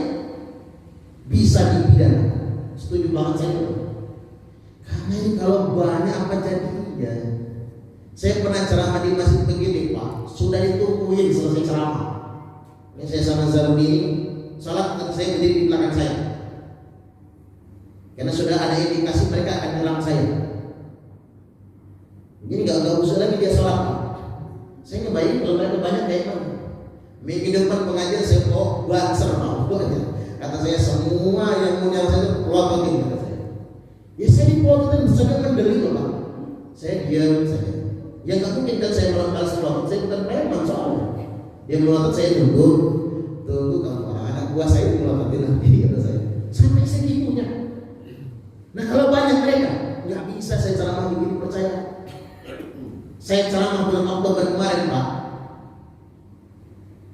Speaker 1: bisa dipidana. Setuju banget saya. Karena ini kalau banyak apa jadinya. Saya pernah ceramah di masjid begini Pak, sudah ditungguin selesai ceramah. Ini saya sama Zarudi, salat saya berdiri di belakang saya, karena sudah ada indikasi mereka akan menyerang saya. Jadi nggak usah lagi dia sholat. Saya ngebayangin kalau mereka banyak kayak mana. Minggu depan pengajian saya buat serma, kata saya semua yang punya saya pelototin kata saya. Ya saya dipelototin, saya mendeli loh Pak. Saya diam saja. Ya nggak mungkin kan saya balas pelotot, saya bukan preman soalnya. Dia melotot saya tunggu kalau anak buah saya melototin nanti kata saya. Sampai segitunya. Nah kalau banyak mereka nggak bisa saya ceramah begini percaya. Saya ceramah bulan Oktober kemarin Pak.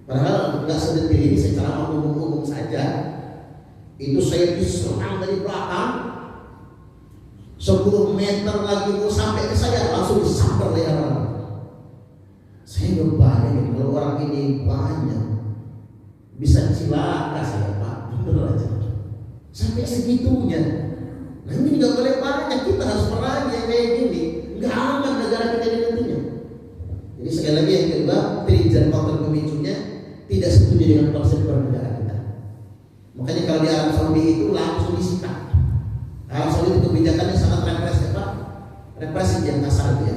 Speaker 1: Padahal nggak sedetil ini, saya ceramah umum-umum saja. Itu saya diserang dari belakang, 10 meter lagi mau sampai ke saya langsung disambar oleh orang. Saya ngebayangin kalau orang ini banyak bisa cilaka saya Pak, bener aja. Sampai segitunya. Nah ini nggak boleh banyak, kita harus perangi yang kayak gini. Nggak aman negara kita ini nantinya. Jadi sekali lagi yang kedua, trigger faktor pemicunya tidak setuju dengan konsep bernegara kita. Makanya kalau di Arab Saudi itu langsung disikat. Arab Saudi itu kebijakannya sangat represif Pak, represif yang kasar itu ya.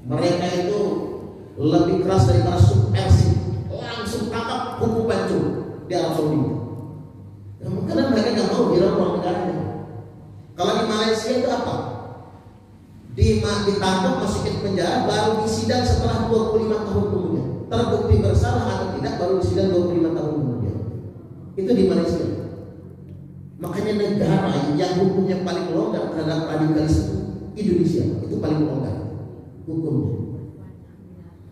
Speaker 1: Mereka itu lebih keras daripada subversif, langsung tangkap hukum pancung di Arab Saudi. Karena mereka nggak mau hilang uang negaranya. Kalau di Malaysia itu apa? Ditangkap, masukin penjara, baru disidang setelah 25 tahun kemudian. Terbukti bersalah atau tidak, baru disidang 25 tahun kemudian. Itu di Malaysia. Makanya negara yang hukumnya paling longgar terhadap radikalisme, Indonesia itu paling longgar hukumnya.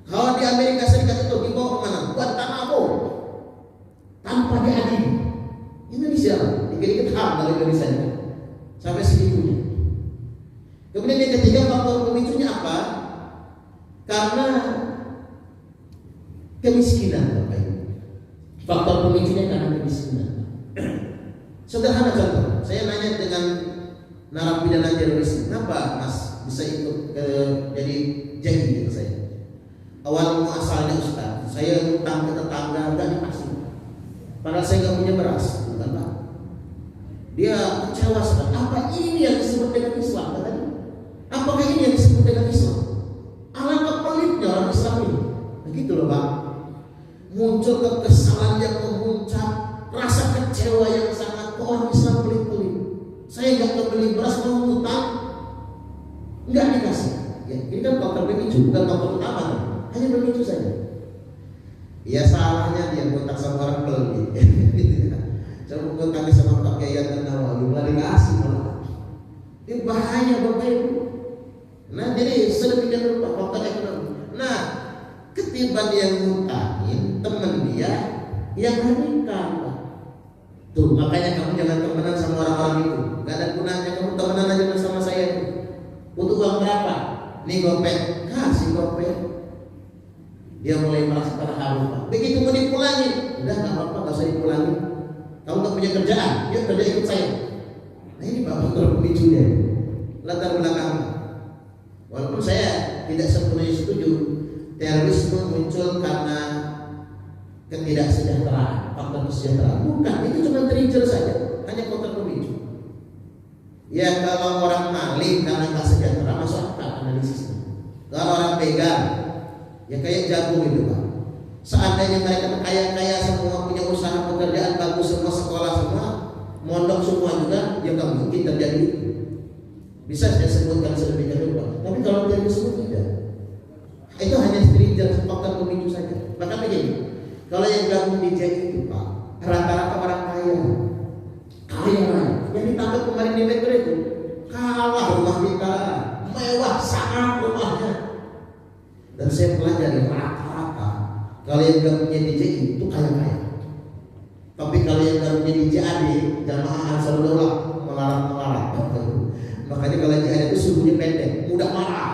Speaker 1: Kalau di Amerika Serikat itu dibawa kemana? Guantanamo, tanpa diadili. Indonesia dikit-dikit HAM dari Indonesia sampai segitunya. Kemudian yang ketiga, faktor pemicunya apa? Karena kemiskinan Bapak Ibu. Faktor pemicunya karena kemiskinan. Sederhana contoh, saya nanya dengan narapidana teroris, kenapa Mas bisa ikut jadi JI saya? Awal muasalnya Ustaz, saya utang ke tetangga nggak dikasih. Padahal saya nggak punya beras, bukan Pak. Dia kecewa sekali. Apa ini yang disebut dengan Islam katanya? Apakah ini yang disebut dengan Islam? Alangkah pelitnya orang Islam ini. Begitu loh Pak. Muncul kekesalan yang memuncak, rasa kecewa yang sangat ke orang Islam pelit-pelit. Saya nggak kebeli beras, mau ngutang, nggak dikasih. Ya, ini kan faktor pemicu, bukan faktor utama, hanya pemicu saja. Ya salahnya dia ngutang sama orang pelit. Coba ngutang sama Pak Kiai Nawawi, malah dikasih malah. Ini bahaya Bapak Ibu. Nah jadi sedemikian rupa faktor ekonomi. Nah ketiban yang ngutangin teman dia yang radikal. Tuh makanya kamu jangan temenan sama orang-orang itu. Gak ada gunanya kamu temenan aja sama saya itu. Butuh uang berapa? 5 Nih gopek, kasih gopek. Dia mulai merasa terharu, Pak. Begitu mau dipulangin, udah nggak apa-apa, nggak usah dipulangin. Kamu nggak punya kerjaan, yuk kerja ikut saya. Nah ini Pak faktor pemicunya, latar belakang. Walaupun saya tidak sepenuhnya setuju terorisme muncul karena ketidaksejahteraan, faktor kesejahteraan. Bukan, itu cuma trigger saja, hanya faktor pemicu. Ya kalau orang maling karena nggak sejahtera, masuk akal analisisnya. Kalau orang begal, ya kayak jagung itu Pak. Seandainya mereka kaya-kaya semua, punya usaha pekerjaan bagus semua, sekolah semua, mondok semua juga, ya nggak mungkin terjadi itu. Bisa saya sebutkan sedemikian rupa. Tapi kalau tidak disebut tidak. Itu hanya trigger faktor pemicu saja. Maka begini, kalau yang gabung di JI itu Pak, rata-rata orang kaya. Yang ditangkap kemarin di Metro itu kalah rumah kita, mewah sangat rumahnya. Dan saya pelajari rata-rata kalau yang gabungnya di JI itu kaya-kaya. Tapi kalau yang gabungnya di JAD, Jamaah Ansarul Daulah, melarat-melarat. Makanya kalau JAD itu suhunya pendek, mudah marah.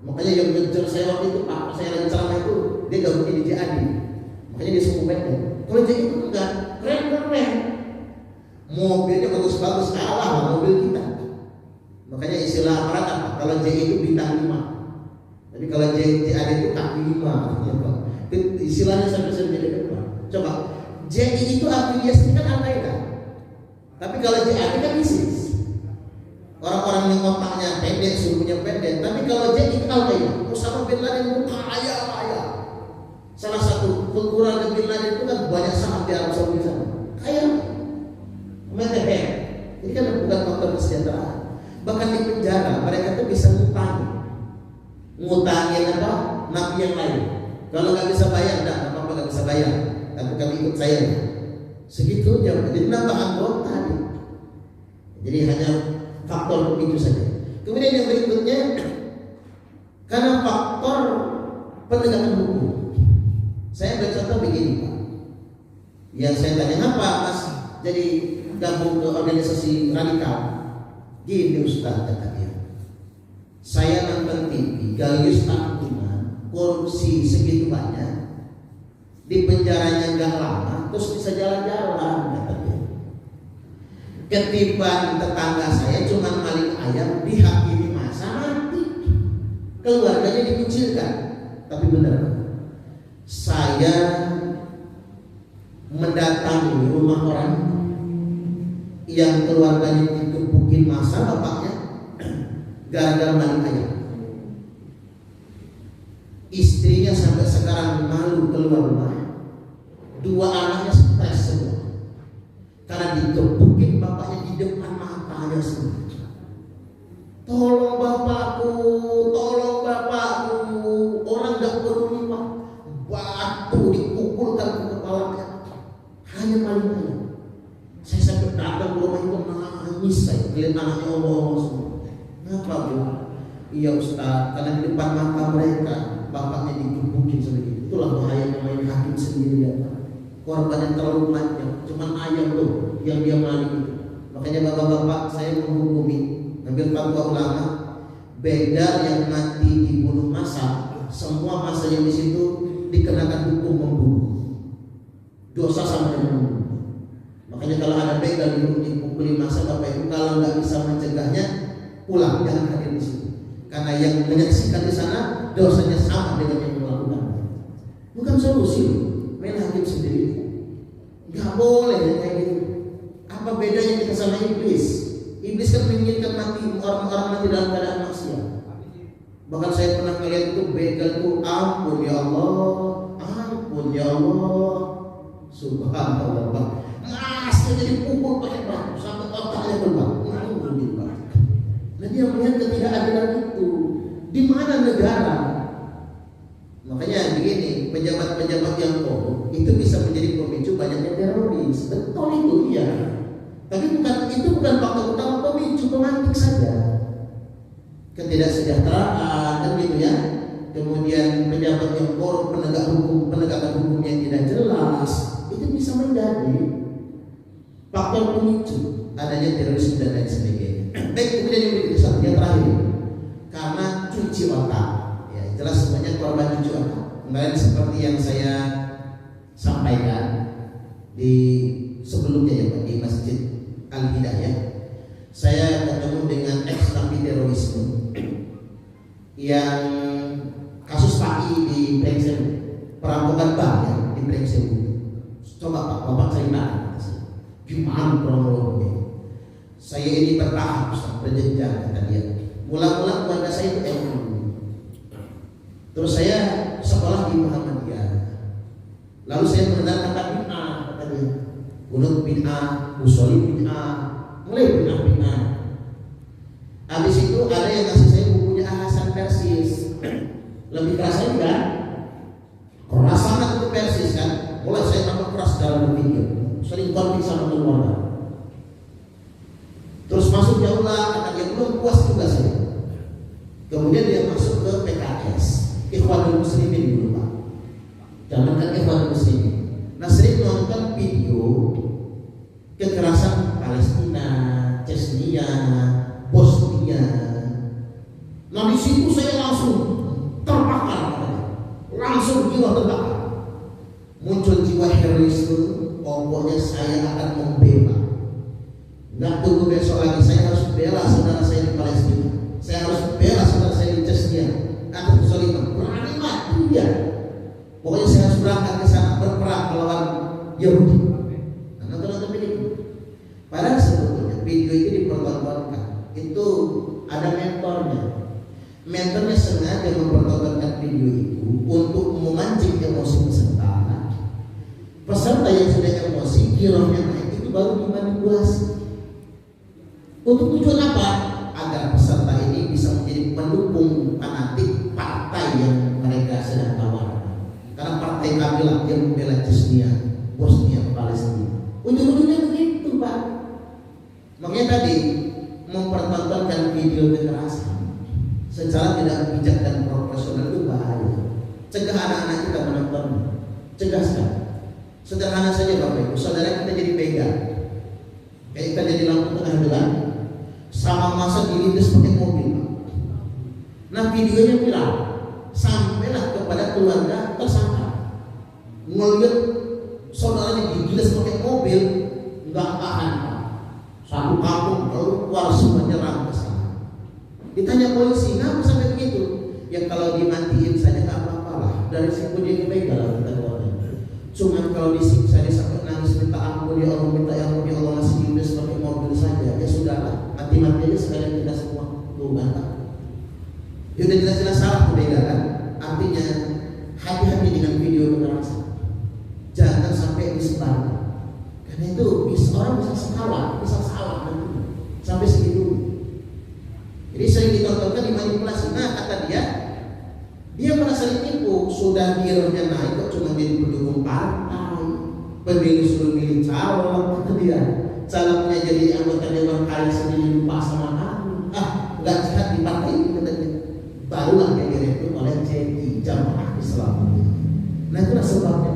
Speaker 1: Makanya yang ngejar saya waktu itu Pak, saya lagi ceramah itu, dia gabungnya di JAD. Makanya dia suhu pendek. Kalau JI itu enggak, keren-keren. Mobilnya bagus-bagus, kalah mobil kita. Makanya istilah aparat apa? Kalau JI itu bintang 5. Tapi kalau JAD itu kaki 5 ya Pak. Itu istilahnya sampai jadi Pak. Coba JI itu afiliasinya kan Al-Qaeda. Tapi kalau JAD kan ISIS. Orang-orang yang otaknya pendek, suhunya pendek. Tapi kalau JI itu Al-Qaeda. Osama bin Laden itu kaya. Salah satu keluarga bin Laden itu kan banyak sangat di Arab Saudi sana. Kaya. Mereka ini kan bukan faktor kesejahteraan. Bahkan di penjara mereka tuh bisa ngutangin apa? Napi yang lain. Kalau nggak bisa bayar, apa nggak bisa bayar. Tapi kami ikut saya. Segitunya. Jadi nambah anggota. Jadi hanya faktor pemicu saja. Kemudian yang berikutnya, karena faktor penegakan hukum. Saya bercontoh begini Pak. Yang saya tanya apa Mas? Jadi gabung ke organisasi radikal. Gini Ustaz kata dia, saya nonton TV, Gayus Tangkungan, korupsi segitu banyak, di penjaranya gak lama, terus bisa jalan-jalan kata dia. Ketiban tetangga saya cuma maling ayam, dihakimi masa mati, keluarganya dikucilkan. Tapi benar, saya mendatangi rumah orang yang keluarganya dikepukin masa bapaknya gara-gara maling ayam. Istrinya sampai sekarang malu keluar rumah. 2 anaknya stres semua karena dikepukin bapaknya di depan matanya semua. Tolong bapakku, orang gak peduli Pak. Batu dipukulkan ke kepalanya. Hanya maling ayam. Saya sampai datang ke rumah itu nangis, saya lihat anaknya Allah semua. Kenapa Bu? Iya Ustaz, karena di depan mata mereka bapaknya dikepukin seperti itu. Itulah bahayanya main hakim sendirian. Korban yang terlalu banyak, cuman ayam tuh yang dia maling itu. Makanya bapak-bapak saya menghukumi, ambil fatwa ulama, begal yang mati dibunuh massa, semua massa yang di situ dikenakan hukum membunuh. Dosa sama dengan membunuh. Makanya kalau ada begal dipukuli massa bapak itu, kalau nggak bisa mencegahnya, pulang, jangan hadir di situ. Karena yang menyaksikan di sana dosanya sama dengan yang melakukan. Bukan solusi, main hakim sendiri. Nggak boleh kayak gitu. Apa bedanya kita sama iblis? Iblis kan menginginkan mati orang-orang mati dalam keadaan maksiat. Bahkan saya pernah melihat itu begal itu, ampun ya Allah, subhanallah. Masih jadi pukul pakai batu sampai otaknya keluar. Nah dia melihat ketidakadilan itu. Di mana negara? Makanya begini, pejabat-pejabat yang korup itu bisa menjadi pemicu banyaknya teroris. Betul itu iya. Tapi itu bukan faktor utama pemicu, pemantik saja. Ketidaksejahteraan kan gitu ya. Kemudian pejabat yang korup, penegakan hukum yang tidak jelas, itu bisa menjadi faktor pemicu adanya terorisme dan lain sebagainya. Baik, kemudian yang berikutnya yang terakhir, karena cuci otak. Ya, jelas semuanya korban cuci otak. Kemarin seperti yang saya sampaikan di sebelumnya ya Pak, di Masjid Al-Hidayah, saya ketemu dengan ex-napi terorisme yang kasus PAI di Brengsel, perampokan bank ya di Brengsel. Coba Pak, Bapak cerita gimana kronologinya. Saya ini bertahap, berjenjang kata dia. Mula-mula keluarga saya itu NU. Terus saya sekolah di Muhammadiyah. Lalu saya mendengar kata bid'ah, kata dia. Kunut bid'ah, usholi bid'ah, mulai bid'ah. Habis itu ada yang kasih saya bukunya Hasan Persis. Lebih keras lagi kan? Keras sangat itu Persis kan. Mulai saya tambah keras dalam berpikir. Sering konflik sama keluarga. Terus masuk jauh lah, kata dia belum puas juga saya. Kemudian dia masuk ke PKS, Ikhwanul Muslimin dulu Pak. Jangan kan Ikhwanul Muslimin. Nah sering nonton video kekerasan Palestina, Chechnya, Bosnia. Nah di situ saya langsung terbakar, langsung jiwa terbakar. Muncul jiwa heroisme, pokoknya saya akan membela. Nggak tunggu besok lagi, saya harus bela saudara saya di Palestina. Saya harus bela saudara saya di Chechnya atau Kezaliman. Berani mati dia. Pokoknya saya harus berangkat ke sana berperang melawan Yahudi. Nah, nonton video. Padahal sebetulnya video itu dipertontonkan. Itu ada mentornya. Mentornya sengaja mempertontonkan video itu untuk memancing emosi peserta. Peserta yang sudah emosi, girohnya naik, itu baru dimanipulasi. Untuk tujuan apa? Agar peserta ini bisa menjadi pendukung fanatik partai yang mereka sedang tawarkan. Karena partai kami lah yang membela Chechnya, Bosnia, Palestina. Ujung-ujungnya begitu Pak. Makanya tadi mempertontonkan video kekerasan secara tidak bijak dan proporsional itu bahaya. Cegah anak-anak kita menonton. Cegah sekali. Sederhana saja Bapak Ibu, saudara kita jadi begal. Kayak kita jadi lampu tengah jalan, sama masa dilindas pakai mobil. Nah videonya viral, sampailah kepada keluarga tersangka. Ngelihat saudaranya dilindas pakai mobil, nggak tahan. Satu kampung keluar semua nyerang ke sana. Ditanya polisi, kenapa sampai begitu? Ya kalau dimatiin saja nggak apa-apa lah. Dari situ dia begal kita keluarga. Cuma kalau disiksa dia sampai nangis minta ampun ya Allah, minta ampun ya Allah, masih dilindas pakai mobil saja. Ya sudahlah, mati-mati aja sekalian kita semua tuh bantah. Ya udah jelas-jelas salah berbeda kan. Artinya hati-hati dengan video kekerasan. Jangan sampai disebar. Karena itu orang bisa salah nanti sampai segitu. Jadi sering ditontonkan dimanipulasi. Nah kata dia merasa ditipu, sudah girohnya naik kok cuma jadi pendukung partai, pemilu suruh milih calon, kata dia. Calonnya jadi anggota dewan kali sendiri lupa sama kamu. Nggak sehat di partai ini katanya. Barulah dia direkrut oleh JI, Jamaah Islam. Nah itulah sebabnya.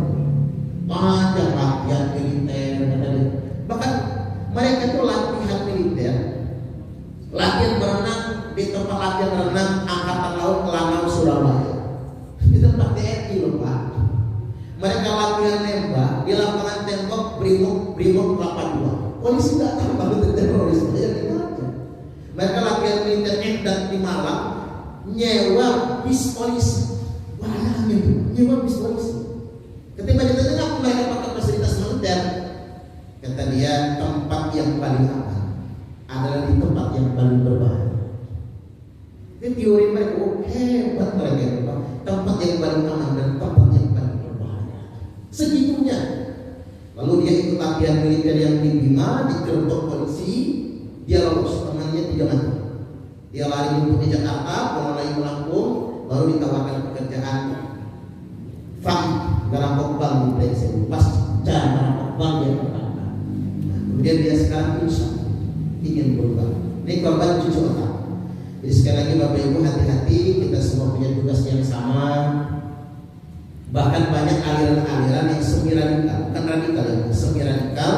Speaker 1: Panjang latihan militer katanya. Bahkan mereka itu latihan militer, latihan berenang di tempat latihan renang Angkatan Laut Lanau Surabaya. Di tempat TNI loh Pak. Mereka latihan nembak di lapangan tembok Brimob Kelapa II. Polisi nggak tahu kalau itu teroris, ya gimana? Mereka latihan militer dan di Malang nyewa bis polisi. Bayangin nyewa bis polisi. Ketika ditanya apa mereka pakai fasilitas militer, kata dia tempat yang paling aman adalah di tempat yang paling berbahaya. Ini teori mereka, hebat mereka. Tempat yang paling aman dan tempat yang paling berbahaya. Segitunya. Lalu dia ikut latihan militer yang di Bima, digerebek polisi, dia lolos, temannya tidak mati. Dia lari untuk ke Jakarta, mulai Lampung, baru ditawarkan pekerjaan ngerampok bank di Brengsel. Pas cara ngerampok bank dia tertangkap. Kemudian dia sekarang ingin berubah. Ini korban cucu otak. Jadi sekali lagi Bapak Ibu hati-hati, kita semua punya tugas yang sama. Bahkan banyak aliran-aliran yang semi radikal, bukan radikal ya, semi radikal,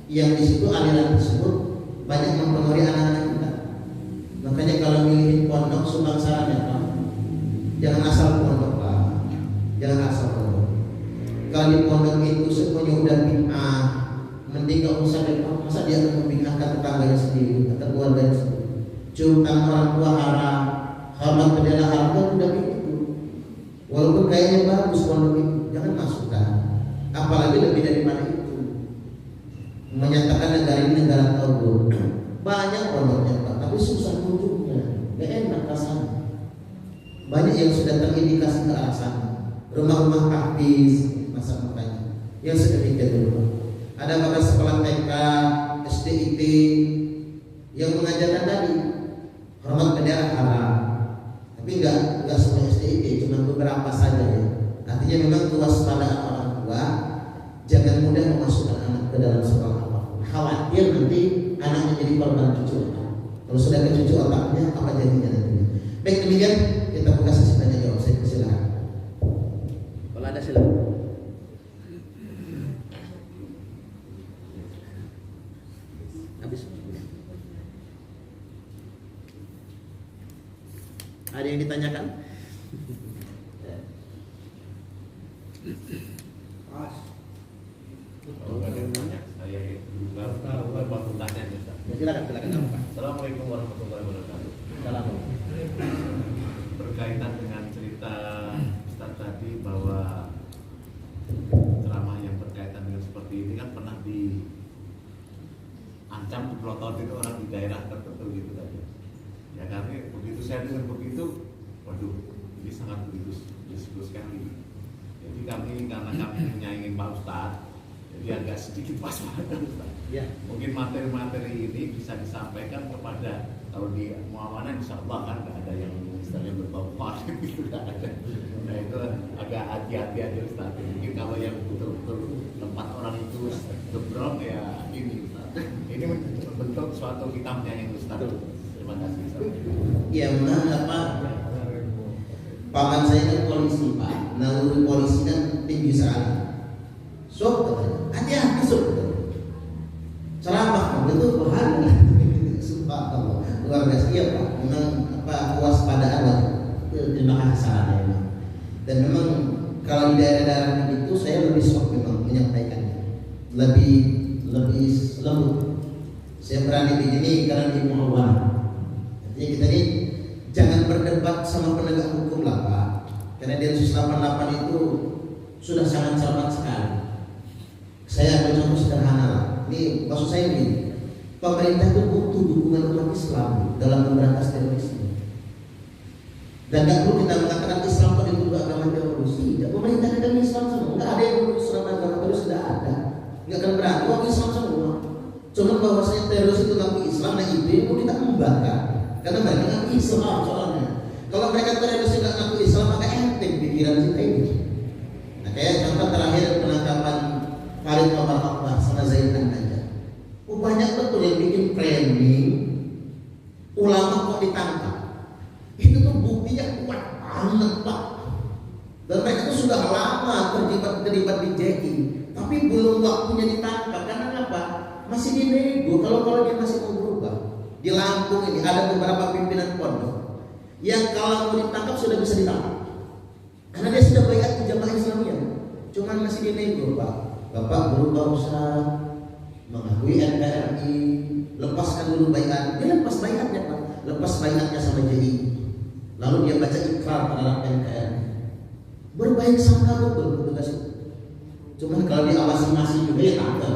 Speaker 1: yang di situ aliran tersebut banyak mempengaruhi anak-anak kita. Makanya kalau milih pondok pondok sumbangsaranya Pak. Jangan asal pondok Pak. Jangan asal pondok. Kalau di pondok itu semuanya udah bid'ah, mending gak usah deh Pak. Masa dia akan membid'ahkan tetangganya sendiri atau keluarganya sendiri. Ciuman orang tua haram, hormat bendera haram, kan udah begitu. Walaupun kayaknya bagus pondok itu, jangan masukkan. Apalagi lebih dari mana itu. Menyatakan negara ini negara tauhid. Banyak pondoknya Pak, tapi susah wujudnya, gak enak rasanya. Banyak yang sudah terindikasi ke arah sana. Rumah-rumah tahfiz, masa makanya yang sedemikian dulu. Ada bahkan sekolah TK, SDIT yang mengajarkan tadi hormat bendera haram. Tapi enggak semua SDIT, cuma beberapa saja ya. Artinya memang kewaspadaan orang tua, jangan mudah memasukkan anak ke dalam sekolah apapun. Khawatir nanti anaknya jadi korban cucu otak. Kalau sudah ke cucu otaknya, apa jadinya nantinya? Baik, demikian kita buka sesi tanya jawab. Saya persilakan. Kalau ada silakan. Habis. Ada yang ditanyakan?
Speaker 2: Mas.
Speaker 1: Silakan.
Speaker 2: Assalamualaikum warahmatullahi wabarakatuh. Berkaitan dengan cerita Ustaz tadi bahwa ceramah yang berkaitan dengan seperti ini kan pernah diancam, diprototin orang di daerah tertentu gitu tadi. Ya karena begitu saya dengar begitu, waduh, ini sangat berisiko sekali. Jadi karena kami menyayangi Pak Ustaz, jadi agak sedikit waspada Ustaz.
Speaker 1: Ya.
Speaker 2: Mungkin materi-materi ini bisa disampaikan kepada, kalau di muamanah insya Allah kan nggak ada yang misalnya berbau parfum itu nggak ada. Nah itu agak hati-hati aja Ustaz. Mungkin kalau yang betul-betul tempat orang itu gebrok ya ini Ustaz. Ini bentuk suatu kita menyayangi Ustaz. Terima kasih Ustaz.
Speaker 1: Ya maaf Pak. Paman saya kan polisi Pak. Naluri polisi kan tinggi sekali. Sob katanya, hati-hati sob katanya. Ceramah itu bahaya. Subhanallah, luar biasa. Iya Pak, memang kewaspadaan wajib. Terima kasih sarannya memang. Dan memang kalau di daerah-daerah itu saya lebih sok memang menyampaikannya, lebih lembut. Saya berani begini karena di muawanah. Artinya kita ini jangan berdebat sama penegak hukum lah Pak. Karena Densus 88 itu sudah sangat cermat sekali. Saya ambil contoh sederhana lah. Ini maksud saya begini, pemerintah itu butuh dukungan umat Islam dalam memberantas terorisme. Dan tidak perlu kita mengatakan Islam itu dituduh agama teroris. Tidak, pemerintah kita Islam semua. Tidak ada yang menuduh Islam agama teroris, tidak ada. Tidak akan berani, wah Islam semua. Cuma bahwasanya teroris itu ngaku Islam, nah itu yang mau kita membakar. Karena mereka ngaku Islam soalnya. Kalau mereka teroris tidak ngaku Islam, maka enteng pikiran kita ini. Nah kayak contoh terakhir penangkapan Farid Omar Akbar sama Zaidan aja. Banyak betul yang bikin framing ulama kok ditangkap. Itu tuh buktinya kuat banget Pak. Dan mereka tuh sudah lama terlibat di JI, tapi belum waktunya ditangkap. Karena apa? Masih dinego. Kalau dia masih mau berubah. Di Lampung ini ada beberapa pimpinan pondok yang kalau mau ditangkap sudah bisa ditangkap. Karena dia sudah baiat ke jamaah Islamiyah. Cuman masih dinego Pak. Bapak berubah usaha mengakui NKRI, lepaskan dulu baiat. Dia lepas baiatnya Pak, lepas baiatnya sama JI. Lalu dia baca ikrar terhadap NKRI. Berbaik sangka betul petugas itu. Cuman kalau diawasi masih juga ya tangkap.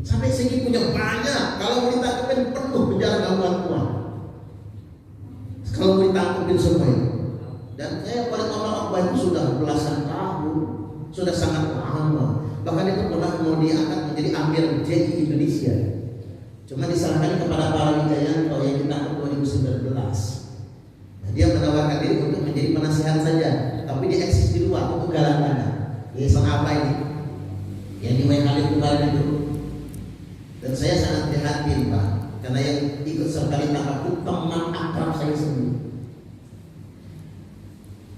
Speaker 1: Sampai segitunya banyak. Kalau mau ditangkapin penuh penjara gangguan kuat. Kalau mau ditangkapin semua ini. Dan saya pada Omar Akbar itu sudah belasan tahun, sudah sangat lama. Bahkan itu pernah mau diangkat menjadi Amir JI Indonesia. Cuma diserahkan kepada para Wijayanto yang ditangkap 2019. Nah, dia menawarkan diri untuk menjadi penasihat saja, tapi dia eksis di luar untuk galang dana. Yayasan apa ini? Yang di Kali kemarin itu. Dan saya sangat prihatin Pak, karena yang ikut serta ditangkap itu teman akrab saya sendiri.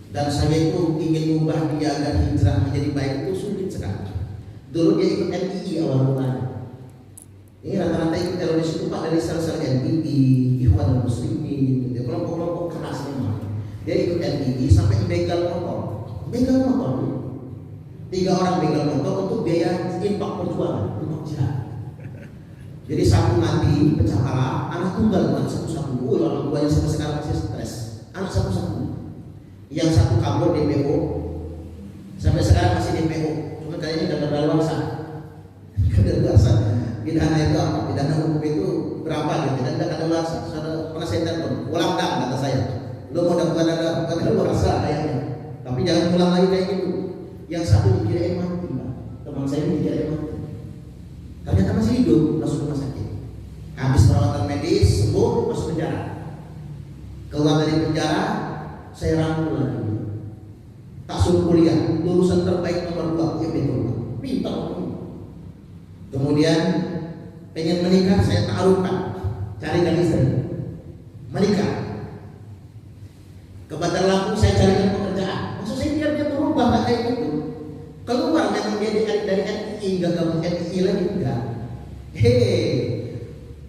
Speaker 1: Dan saya itu ingin mengubah dia agar hijrah menjadi baik itu sulit sekali. Dulu dia ikut MII awal-awalnya. Ini rata-rata ikut teroris itu Pak dari sel-sel MII, Ikhwanul Muslimin, kelompok-kelompok dia ikut MII sampai begal motor. 3 orang begal motor untuk biaya impak perjuangan, impak jihad. Jadi satu mati pecah kepala, anak tunggal bukan satu-satu. Orang tuanya sampai sekarang masih stres. Anak satu-satu. Yang satu kabur DPO, sampai sekarang masih DPO. Cuma kayaknya udah kadaluarsa. Kadaluarsa. Pidana itu apa? Pidana hukum itu berapa gitu? Dan udah kadaluarsa. Pernah saya telepon, ulang dah kata saya. Lo mau dapat kadaluarsa kayaknya. Tapi jangan ulang lagi kayak gitu. Yang satu dikirain mati, Pak. Teman saya dikirain mati. Ternyata masih hidup, masuk rumah sakit. Habis perawatan medis, sembuh, masuk penjara. Keluar dari penjara, saya rangkul lagi. Tak suruh kuliah, lulusan terbaik nomor 2, ya betul. Pintar. Kemudian pengen menikah, saya taruhkan, carikan istri, menikah. Ke Bandar Lampung saya carikan pekerjaan. Maksud saya biar dia berubah, nggak kayak gitu. Keluar memang dia dari NI, nggak gabung NI lagi enggak.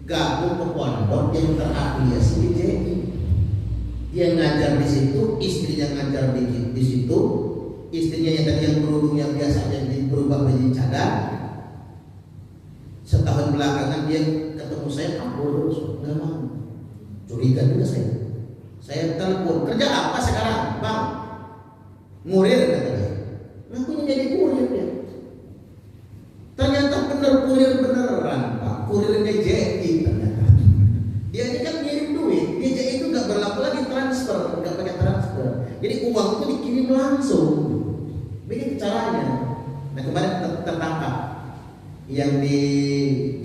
Speaker 1: Gabung ke pondok yang terafiliasi di JI. Dia ngajar di situ, istrinya ngajar di situ. Istrinya yang tadi yang berhubung yang biasa jadi berubah menjadi cadar. Setahun belakangan dia ketemu saya, kabur terus, nggak mau. Curiga juga saya. Saya telepon, kerja apa sekarang, Bang? Ngurir katanya. Ngakunya jadi kurir ya. Ternyata bener kurir beneran, Pak. Kurirnya JI ternyata. Dia ini kan ngirim duit. Dia JI itu nggak berlaku lagi transfer, nggak pakai transfer. Jadi uang itu dikirim langsung. Begitu caranya. Nah kemarin tertangkap yang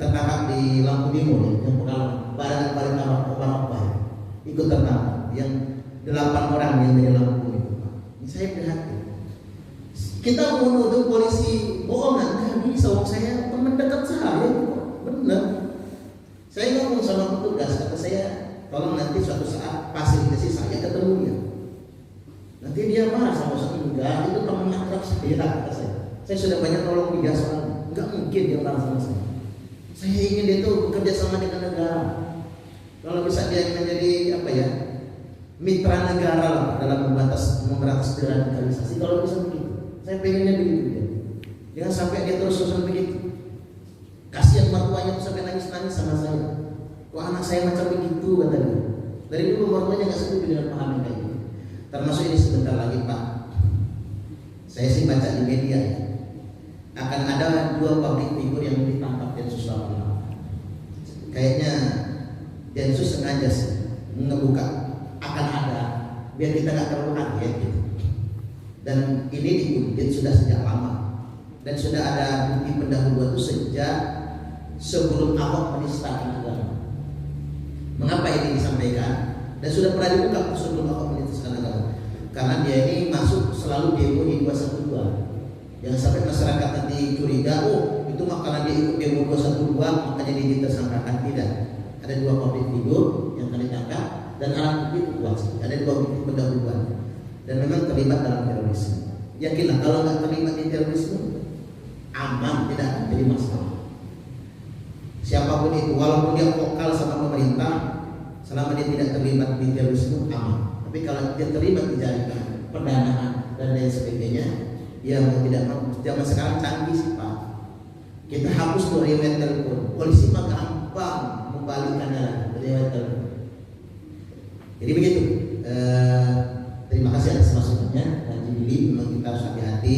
Speaker 1: tertangkap di Lampung Timur, yang pengalaman Badan paling apa ikut tertangkap. Yang 8 orang yang dari Lampung itu, Pak. Ini saya prihatin. Kita mau nuduh polisi bohongan, nggak bisa. Saya teman dekat saya, benar. Saya ngomong sama petugas, kata saya, tolong nanti suatu saat fasilitasi saya ketemu dia. Nanti dia marah sama saya, enggak, itu teman akrab saya, kata saya. Saya sudah banyak tolong dia soalnya, nggak mungkin dia marah sama saya. Saya ingin dia itu bekerja sama dengan negara. Kalau bisa dia menjadi apa ya, mitra negara lah dalam memberantas deradikalisasi. Kalau bisa begitu. Saya pengennya begitu ya. Jangan sampai dia terus-terusan begitu. Kasihan mertuanya tuh sampai nangis-nangis sama saya. Kok anak saya macam begitu katanya. Dari dulu mertuanya nggak setuju dengan paham kayak gitu. Termasuk ini sebentar lagi Pak. Saya sih baca di media ya. Akan ada 2 public figure yang ditangkap Densus 88. Kayaknya Densus sengaja sih ngebuka akan ada biar kita nggak terlalu kaget gitu. Dan ini diungkit sudah sejak lama dan sudah ada bukti pendahuluan itu sejak sebelum Ahok menistakan agama. Mengapa ini disampaikan? Dan sudah pernah dibuka sebelum Ahok menistakan agama. Karena dia ini masuk selalu demo di 212. Jangan sampai masyarakat nanti curiga, oh itu karena dia ikut demo 212 makanya dia ditersangkakan. Tidak. Ada 2 public figure yang akan ditangkap dan alat bukti itu kuat. Ada 2 bukti pendahuluan. Dan memang terlibat dalam terorisme. Yakinlah kalau nggak terlibat di terorisme, aman, tidak akan jadi masalah. Siapapun itu, walaupun dia vokal sama pemerintah, selama dia tidak terlibat di terorisme, aman. Tapi kalau dia terlibat di jaringan pendanaan dan lain sebagainya, dia mau tidak mau. Zaman sekarang canggih sih Pak. Kita hapus tuh riwayat telepon. Polisi mah gampang membalikkan riwayat telepon. Jadi begitu. Terima kasih atas masukannya dan Jibili, memang kita harus hati-hati.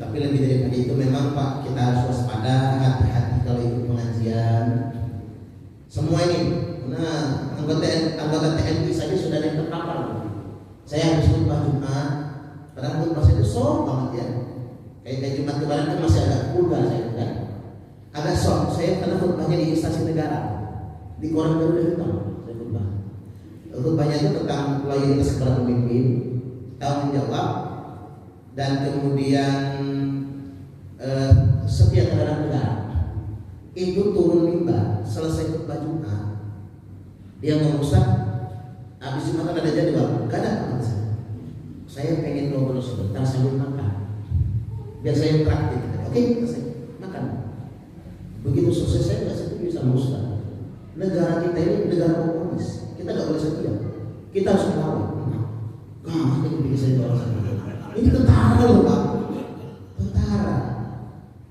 Speaker 1: Tapi lebih daripada itu memang Pak, kita harus waspada, hati-hati kalau ikut pengajian. Semua ini, nah anggota TNI saja sudah ada yang terpapar. Saya habis khutbah Jumat, padahal khutbah saya itu sok banget ya. Kayak Jumat kemarin kan masih agak vulgar saya kan. Agak sok, saya karena khutbahnya di instansi negara, di koran Garuda Hitam saya khutbah. Khutbahnya itu tentang loyalitas kepada pemimpin, tanggung jawab, dan kemudian setia terhadap negara. Itu turun mimbar selesai khutbah Jumat, dia ngomong Ustaz, habis Jumat ada jadwal, gak ada. Saya pengen ngobrol sebentar sambil makan, biar saya praktik. Oke, saya makan. Begitu selesai saya nggak setuju sama Ustaz. Negara kita ini negara komunis. Kita nggak boleh setia. Kita harus melawan. Gak ada bikin saya bahas. Ini tentara loh Pak, tentara.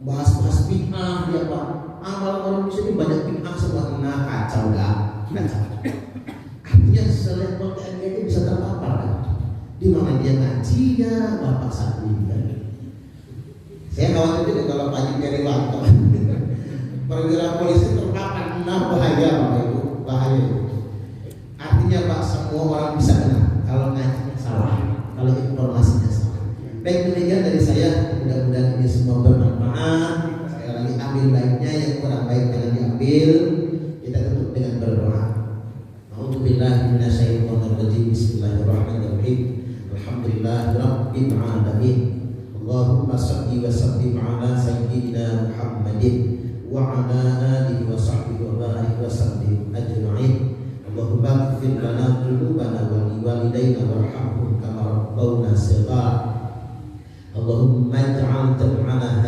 Speaker 1: Bahas-bahas bid'ah dia Pak. Amal orang di sini banyak bid'ah semua. Nah kacau dah. Artinya selevel TNI ini bisa terpapar kan? Di mana dia ngajinya Bapak Sakti kan? Saya khawatir juga kalau Pak Periwanto perwira polisi terpapar, nah bahaya Bapak Ibu, bahaya itu. Artinya Pak, semua orang bisa kena kalau ngajinya salah, kalau informasinya salah. Baik, demikian dari saya, mudah-mudahan ini semua bermanfaat. Sekali lagi ambil baiknya, yang kurang baik jangan diambil. Kita tutup dengan berdoa. A'udzubillahi minasyaitonirrajim. Bismillahirrahmanirrahim. Alhamdulillahirabbil alamin. Allahumma shalli wa sallim ala sayyidina Muhammadin wa ala alihi wa sahbihi wa barik wa sallim ajma'in. Allahumma ighfir lana dhunubana wa liwalidayna warhamhum kama rabbawna shighara. Allahumma ij'al jam'ana